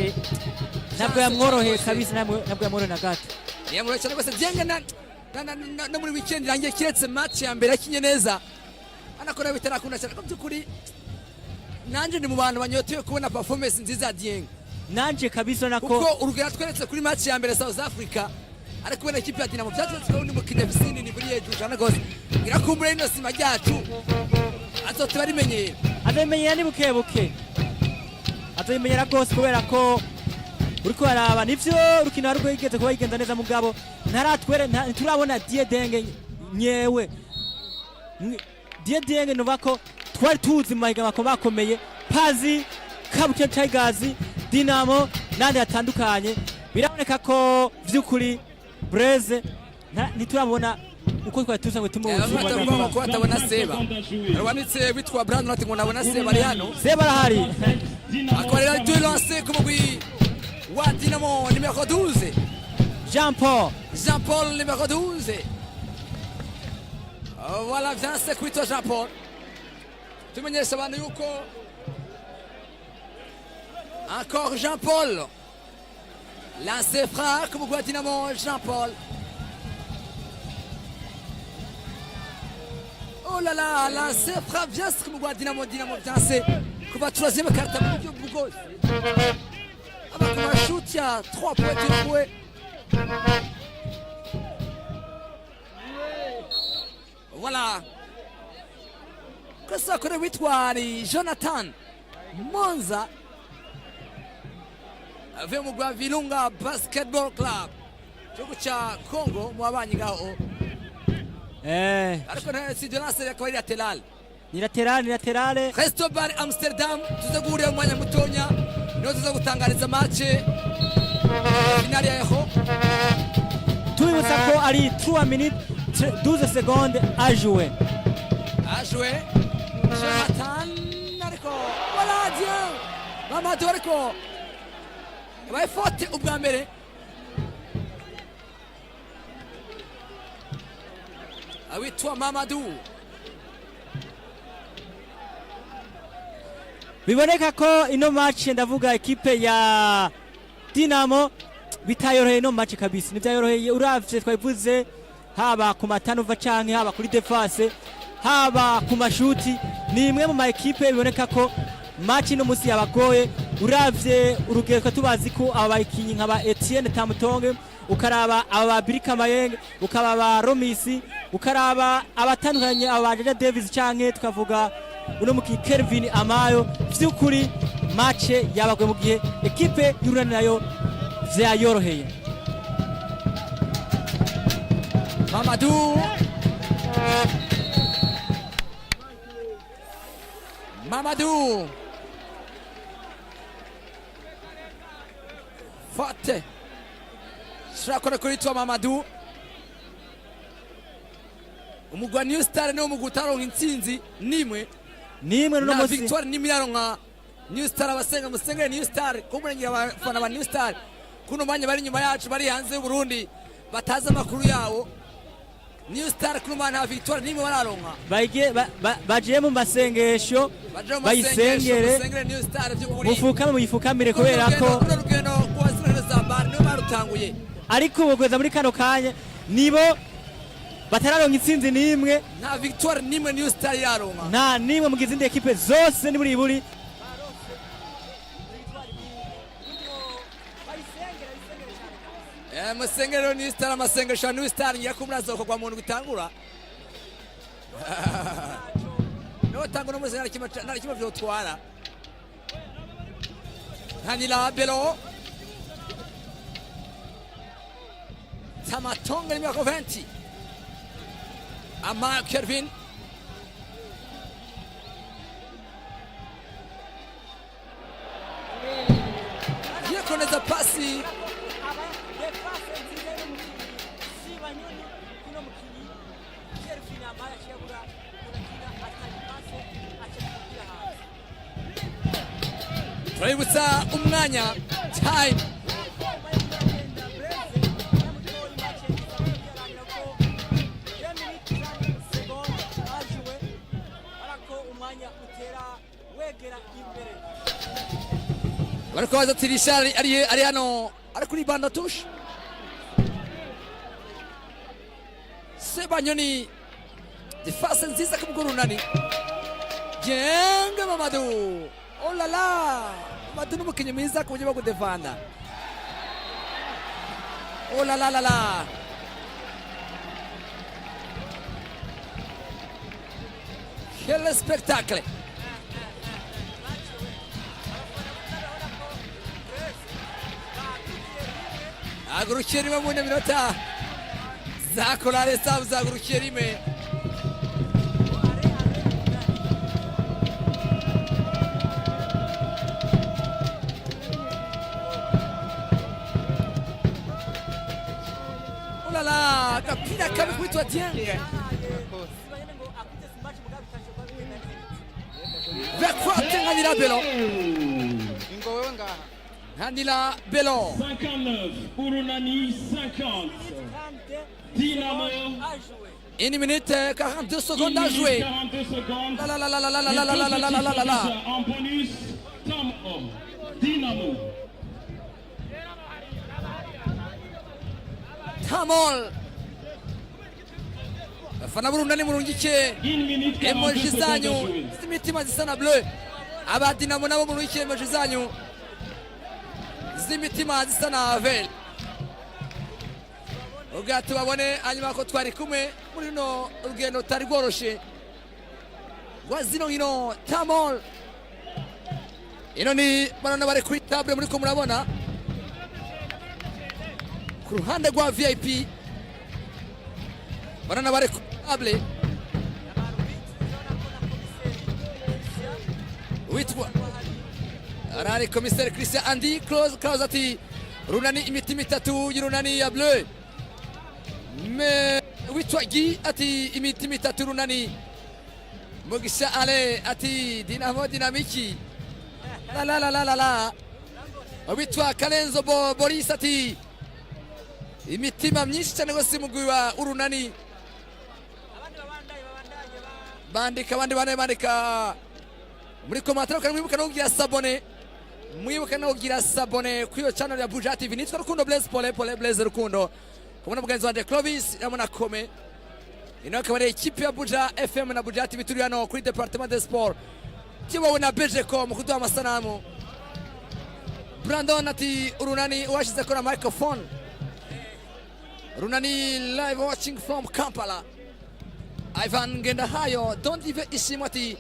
ntabwo yamworoheye kabisa, ntabwo yamworoheye na gato. yamuretse cyane rwose. Dieng na muri weekend irangiye kiretse match ya mbere akinye neza, anakora bitarakunda cyane. By'ukuri nanje ndi mu bantu banyotewe kubona performance nziza ya Dieng. Nanje kabisa nako kuko urugero tweretse kuri match ya mbere South Africa, ariko kubona ikipe ya Dynamo byatweretse ko undi mukino Visini ni buri hejuru cyane rwose. Irakumbura ino sima ryacu azotuba rimenyera, abimenyera ni buke buke, abimenyera rwose kubera ko uriko araba nivyo rukino ariko yigeze kuba yigenza neza mugabo turabona Dieng nyewe. Dieng nova ko twari tuzi mu mahiganwa ko bakomeye, Pazi, Kabuke Tigers, Dynamo nandi atandukanye. Biraboneka ko vy'ukuri Blaze ntiturabona uko twari tuza ngo tumuzi. ko atabona Seba arwanitse bitwa Brandon ati ngo nabona Seba ari hano. Seba arahari, akorera deux lancers ku mugwi wa Dynamo numéro 12 Jean Paul numéro 12. Voilà, viens c'est kwitwa Jean Paul. Tumenyesha abantu yuko encore Jean Paul lancé frappe ku mugwi wa Dynamo. Jean Paul, oh là là, lancé frappe bien ku mugwi wa Dynamo. Dynamo bien c'est kuva troisième carte mu buryo bwose. Avec un shoot, il y a 3 points de jouer. Voilà. Que ça connaît victoire Jonathan Monza avec Mugwa Vilunga Basketball Club. Gihugu cha Congo mwabanyi ngaho. Ariko na si de lance kwa lateral. Ni laterale. Resto Bar Amsterdam tuzagurira umwanya mutonya. Niho tuza gutangariza match finale yaho. Tubibutsa ko ari 3 minutes 12 secondes à jouer. Jonathan ariko voilà Dieng Mamadou ariko baye faute ubwa mbere. Awitwa Mamadou. Biboneka ko ino match ndavuga ekipe ya Dynamo bitayoroheye ino match kabisa. Nivyayoroheye uravye twabivuze haba ku matanova canke haba kuri defense haba ku mashuti. Ni imwe mu ma ekipe biboneka ko match ino musi yabagoye. Uravye urugero tubazi ko aba bakinyi nkaba Etienne Tamutonge, ukaraba aba Birika Mayenge, ukaba Romisi, ukaraba abatandukanye aba Jaja Davis canke tukavuga uno muki Kelvin Amayo. Vy'ukuri match yabagwe mu gihe ekipe y'Urunani nayo vyayoroheye. Mamadou Fate Shakora kuitwa Mamadou. Umugwa New Star no mugutaronka intsinzi nimwe no musi victoire nimwe yaronka New Star abasenga musengere New Star kumurengera abafana ba New Star kuno mwanya bari inyuma yacu bari hanze y'u Burundi batazi amakuru yawo. New Star kuno mwanya victoire nimwe bararonka. Bagiye mu masengesho bayisengere New Star by'ukuri. mufukame muyifukamire kubera ko rugendo rwazirana za bar niyo barutanguye. ariko ubugweza muri kano kanya nibo batararonka intsinzi nimwe, nta victoire nimwe New Star yaronka, nta nimwe mugize indi ekipe zose ni buri musengero New Star amasengesho New Star nyakumurazo kugwa muntu bitangura no tangura mu zina kimwe vyotwara Hanila Belo Tamatonga ni miaka 20 ama Kelvin yakoneza pasi turabibutsa umwanya time bariko bazatirisha ari hano ari kuri banda touche Sebanyoni defense nziza kumugurunani Jenga Mamadou. Oh la la, Mamadou n'umukinyi mwiza ku buryo bwo kudefanda. Oh la la la la. Quel spectacle. Agurukiye rimwe mu minota zakorare sabu zagurukiye rimwe. Olala kapira kabi kuitwa Dieng. Vekwa Hanila Belo. Hanila Belo. 59, Urunani 50. Dynamo. 1 minute 42 secondes à jouer. 42 secondes. La la la la la la la la la la la la la. En bonus, Tom Dynamo. Tamol. Fana Urunani murungike. 1 minute 42 Emoji secondes à zanyu jouer. zimitima zisa na bleu. Aba Dynamo nabo murungike emoji zanyu zimitima zisa na vel. Ubwo tubabone hanyuma ko twari kumwe muri no urugendo tari rworoshe rwa zino hino Tamol. Ino ni barana bari kuri table muri ko murabona ku ruhande rwa VIP barana bari kuri table witwa arari commissaire Christian Andy close ati Urunani imitima itatu y'Urunani ya bleu me witwa Gi ati imitima itatu Urunani Mugisha Ale ati Dynamo Dynamiki la la la la la la witwa Kalenzo Boris ati imitima myinshi cyane gose mugwi wa Urunani bandika abandi bandika muri komatara kandi mwibuka no kugira sabone kuri yo channel ya Buja TV. Nitwa Rukundo Blaise Pole Blaise Rukundo kubona mugenzi wanje Clovis yamuna kome ino akaba ari ikipe ya Buja FM na Buja TV turi hano kuri Departement des Sports kibawe na BGcom kuduha amasanamu. Brandon ati Urunani washize kora microphone. Urunani live watching from Kampala. Ivan Gendahayo don't even ishimati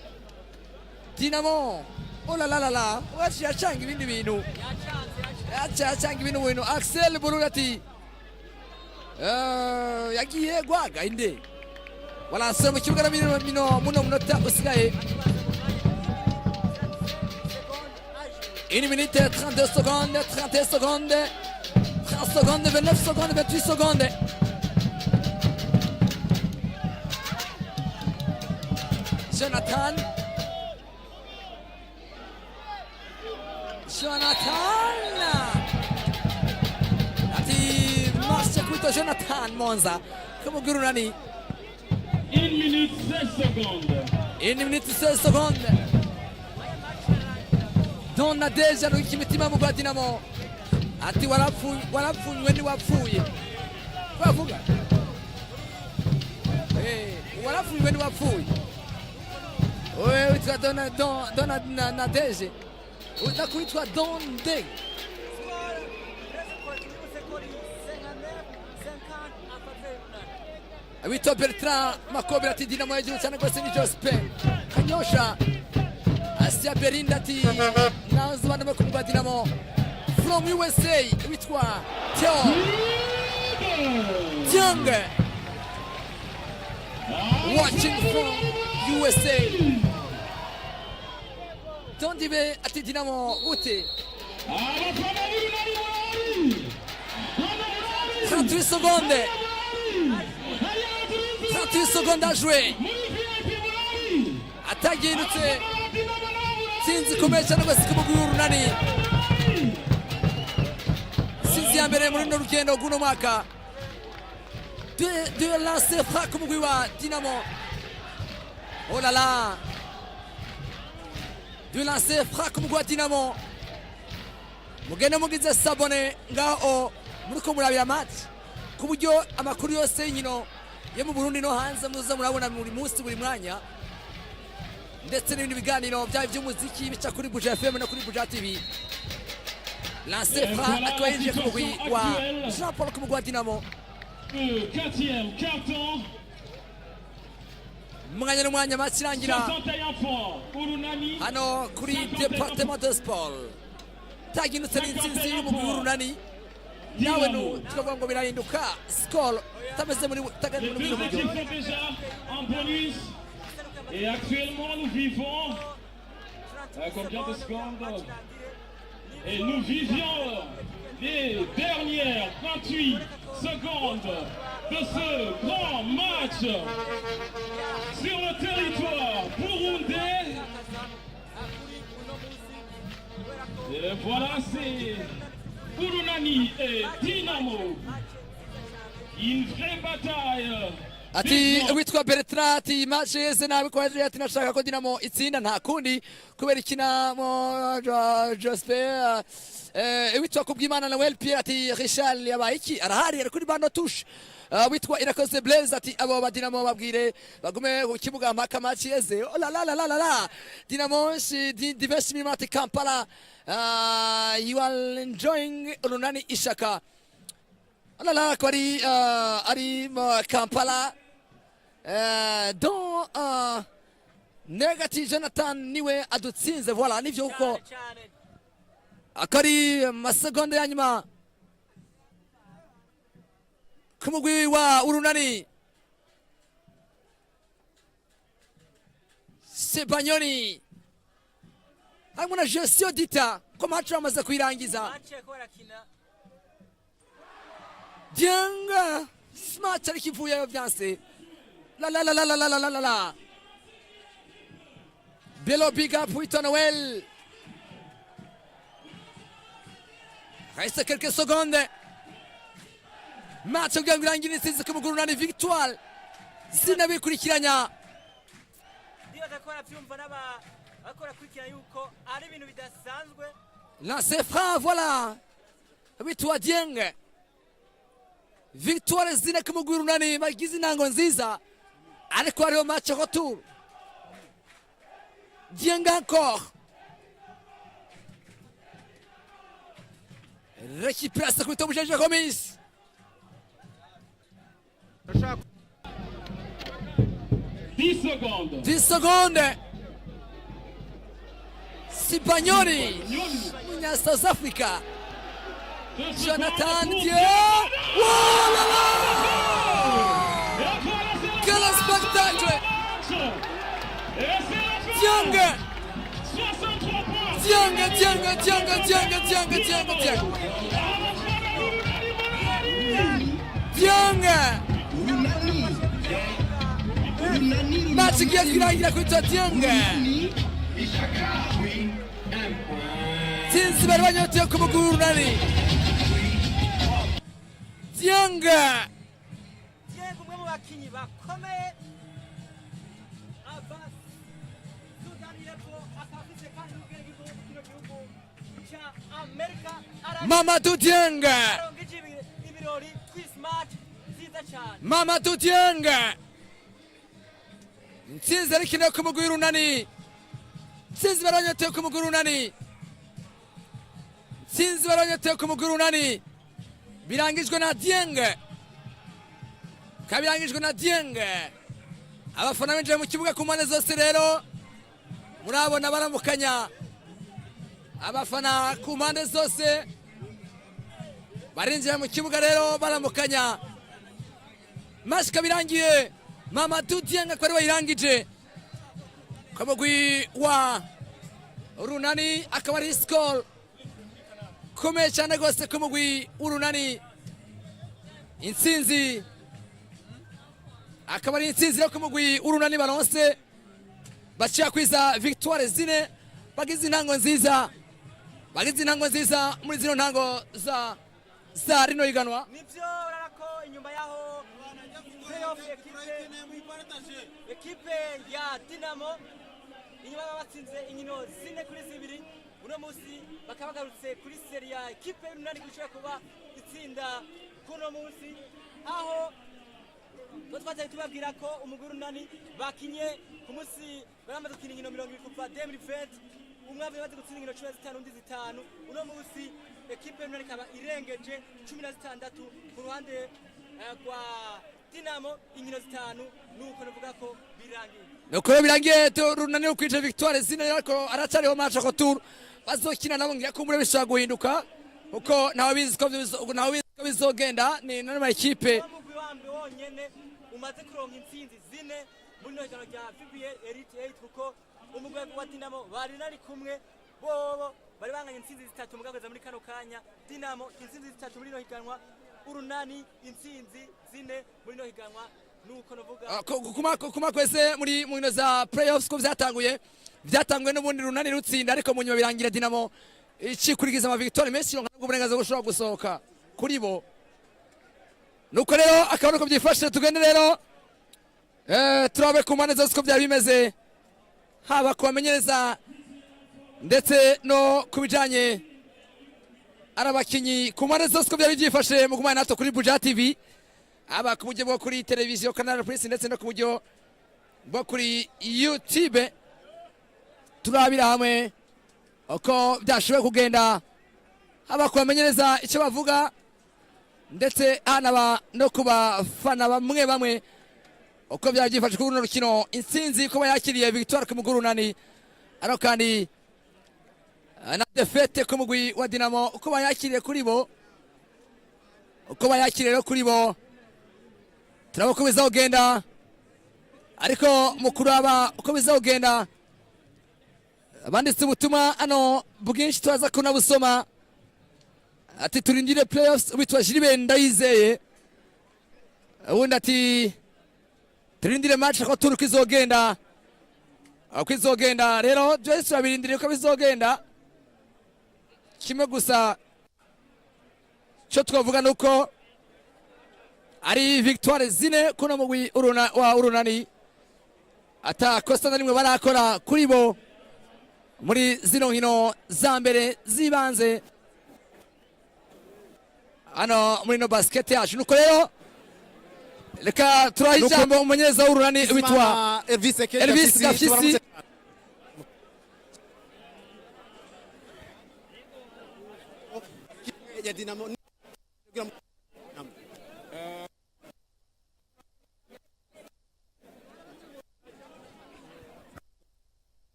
Dynamo. Oh la la la la. Wachi yachanga ibindi bintu. Yachanga ibintu bintu. Axel Bururati. Yagiye gwaga inde. Wala sema kibuga na muno munota usigaye. 1 minute 32 secondes, 31 secondes, 30 secondes, 29 secondes, 28 secondes. Jonathan. witwa Jonathan Monza kumugwi urunani. 1 minute 16 secondes. 1 minute 16 secondes. Donna Deja no ikimitima mu gwa Dinamo. Ati warapfunywe ni wapfuye. Bavuga. Warapfunywe ni wapfuye. Wewe witwa Donna Nadeje. Utakuitwa Donde. Witwa Bertrand Makobera ati Dinamo hejuru cyane rwose ni Jospe Kanyosha. Asia Berinda ati nazo bana bakumva Dinamo from USA witwa Theo Young watching from USA. Dondibe ati Dinamo gute 38 secondes 38 secondes à jouer. Atagirutse sinzi komeye cyane rwose kumugwi urunani. Sinzi ya mbere muri no rugendo guno mwaka. De lancer frappe kumugwi wa Dinamo. Oh là là. De lancer frappe kumugwi wa Dinamo. Mugenda mugize sabone ngaho muriko murabira match ku buryo amakuru yose y'inkino yo mu Burundi no hanze muza murabona muri munsi buri mwanya, ndetse n'ibindi biganiro bya by'umuziki bica kuri Buja FM no kuri Buja TV. Lancer frappe akaba yinjiye ku mugwi wa Jean Paul ku mugwi wa Dinamo. 4e carton. Mwanya n'umwanya match irangira 61 points. Urunani. Hano kuri Departement de Sport. Tagindutse n'intsinzi y'umugwi w'urunani. Nawe no tukavuga ngo birahinduka score tameze muri tagani muri buryo. Déjà en bonus. Et actuellement nous vivons combien de secondes? Et nous vivions les dernières 28 secondes de ce grand match sur le territoire burundais. Et voilà, c'est Urunani et Dynamo. Une vraie bataille. Ati witwa Bertrand ati match yeze nabi kwa ati nashaka ko Dinamo itsinda nta kundi kubera ikina mo Josper witwa kubwimana Noel Pierre ati Richard yabaye iki arahari ari kuri bando touche. Witwa Irakoze Blaise ati abo ba Dinamo babwire bagume ku kibuga mpaka match yeze. Oh la la la la la. Dinamo si diverse minutes Kampala. You are enjoying Urunani Ishaka. Oh là kwari ari Kampala don negative Jonathan niwe adutsinze. Voilà nivyo uko akari masegonda ya nyuma kumugwi wa Urunani. Sebanyoni hamuna gestion dita ko match amaze kuirangiza. Dianga smart ari kivuye byanse. La la la la la la la la la. Belo big up with Noel. Reste quelques secondes. Match ugangurangira insinzi ku mugwi Urunani victoire. Sinabikurikiranya. Ndibaza ko arabyumva n'aba akora kurikirana yuko ari ibintu bidasanzwe. Lancer franc voilà. Witwa Dieng. Victoire zine ku mugwi Urunani bagize intango nziza. Ariko hariho match retour. Dieng encore. Récupération ku bitomu Jeje Gomis. 10 secondes. 10 secondes. Sibanyoni. Munya South Africa. Jonathan Dieu. Oh là là. Quel spectacle. Dieng. Match qui a kurangira kuri Dieng. Sinzi bari banyotewe ku mugwi Urunani. Dieng umwe mu bakinyi bakomeye Abbas Sudani y'Epfo akaba afise kandi ubwenge bwo gukina igihugu ca Amerika Mamadou Dieng arongeje ibirori Christmas nziza cyane Mamadou Dieng ntsinzi arikina ku mugwi w'Urunani ntsinzi baranyoteye ku mugwi w'Urunani ntsinzi baranyoteye ku mugwi w'Urunani birangijwe na Dieng kabirangijwe na Dieng abafana binjiye mu kibuga ku mpande zose rero murabona baramukanya abafana ku mpande zose barinjiye mu kibuga rero baramukanya match kabirangiye Mamadou Dieng akaba ariwe yirangije ku mugwi wa Urunani akaba ari score komeye cyane rwose ku mugwi w'Urunani intsinzi akaba ari intsinzi yo ku mugwi w'Urunani baronse baciye kwiza victoire zine bagize intango nziza muri zino ntango za rino higanwa nivyo urarako inyuma yaho playoff ekipe ya Dynamo inyuma batsinze inkino zine kuri zibiri uno munsi bakaba bagarutse kuri seri ya ekipe y'Urunani gushobora kuba itsinda kuno munsi aho twatari tubabwira ko umugwi w'Urunani bakinye ku munsi baramaze gukina inkino 20 kuva 2020 umwe amaze gutsinda inkino 15 undi 5 uno munsi ekipe y'Urunani ikaba irengeje 16 ku ruhande rwa Dynamo inkino 5 nuko navuga ko birangiye nuko birangiye Urunani ukwije victoire zine ariko aracariho match ko tour bazokina nabo ngira ko muri bishaka guhinduka uko nawe bizi ko bizogenda ni none ekipe wonyene umaze kuronka intsinzi zine muri no higanwa rya VBA Elite 8 kuko umugwi wa Dynamo bari nari kumwe bobo bari banganye intsinzi zitatu mugageza muri kano kanya Dynamo intsinzi zitatu muri no higanwa Urunani intsinzi zine muri no higanwa nuko novuga kuma kwese muri mu nkino za playoffs ko byatanguye n'ubundi Urunani rutsinda ariko mu nyuma birangira Dynamo ikikurikiza ama victoire menshi ngo uburenganzira bushobora gusohoka kuri bo nuko rero akabona ko byifashe tugende rero turabe ku mpande zose ko byari bimeze haba kubamenyereza ndetse no ku bijanye ari abakinyi ku mpande zose ko byari byifashe mu kumana natwe kuri Buja TV aba ku buryo bwo kuri televiziyo Canal Plus ndetse no ku buryo bwo kuri YouTube turabira hamwe uko byashoboye kugenda haba kubamenyereza icyo bavuga ndetse hanaba no kubafana bamwe uko byari byifashe kuri runo rukino intsinzi kuba yakiriye victoire ku mugwi w'Urunani ariko kandi na defete ku mugwi wa Dynamo uko bayakiriye kuri bo turabo ko bizogenda ariko mukuru aba uko bizogenda abanditse ubutumwa ano bwinshi turaza kunabusoma ati turindire playoffs witwa Gilbert Ndayizeye ubundi ati turindire match ko turuka izogenda rero Joyce turabirindiriye ko bizogenda kimwe gusa cyo twavuga nuko ari victoire zine kuno mugwi wa Urunani ata kosa na rimwe barakora kuri bo muri zino nkino za mbere zibanze ano muri no basket yacu nuko rero reka turaha ijambo umumenyereza w'Urunani witwa Elvis Gafyisi ya Dynamo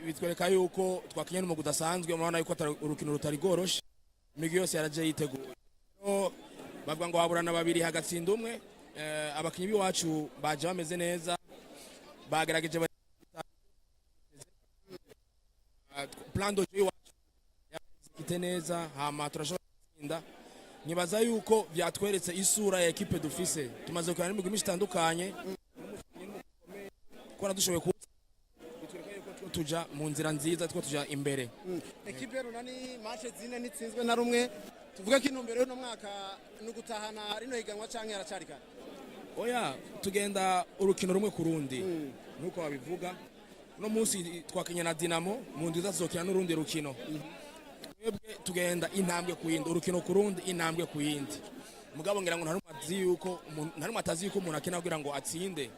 bitwereka yuko twakinye n'umugwi udasanzwe murabona yuko urukino rutari rworoshe imigwi yose yaraje yiteguye bavuga ngo haburana babiri hagatsinda umwe abakinyi b'iwacu baje bameze neza bagerageje plan de jeu iwacu yakite neza hama turashobora gutsinda nibaza yuko byatweretse isura ya equipe dufise tumaze kugana n'imigwi myinshi itandukanye ko nadushoboye tuja mu nzira nziza two tuja imbere. Ekipe y'Urunani match zine nitsinzwe na rumwe tuvuge ko intumbero y'uno mwaka ni gutahana rino higanwa canke haracari kare? Oya tugenda urukino rumwe ku rundi nkuko babivuga. No munsi twakinye na Dynamo mu ndwi zazokina n'urundi rukino. Twebwe tugenda intambwe ku yindi, urukino ku rundi intambwe ku yindi. Mugabo ngira ngo ntarumwe atazi yuko umuntu akina kugira ngo atsinde.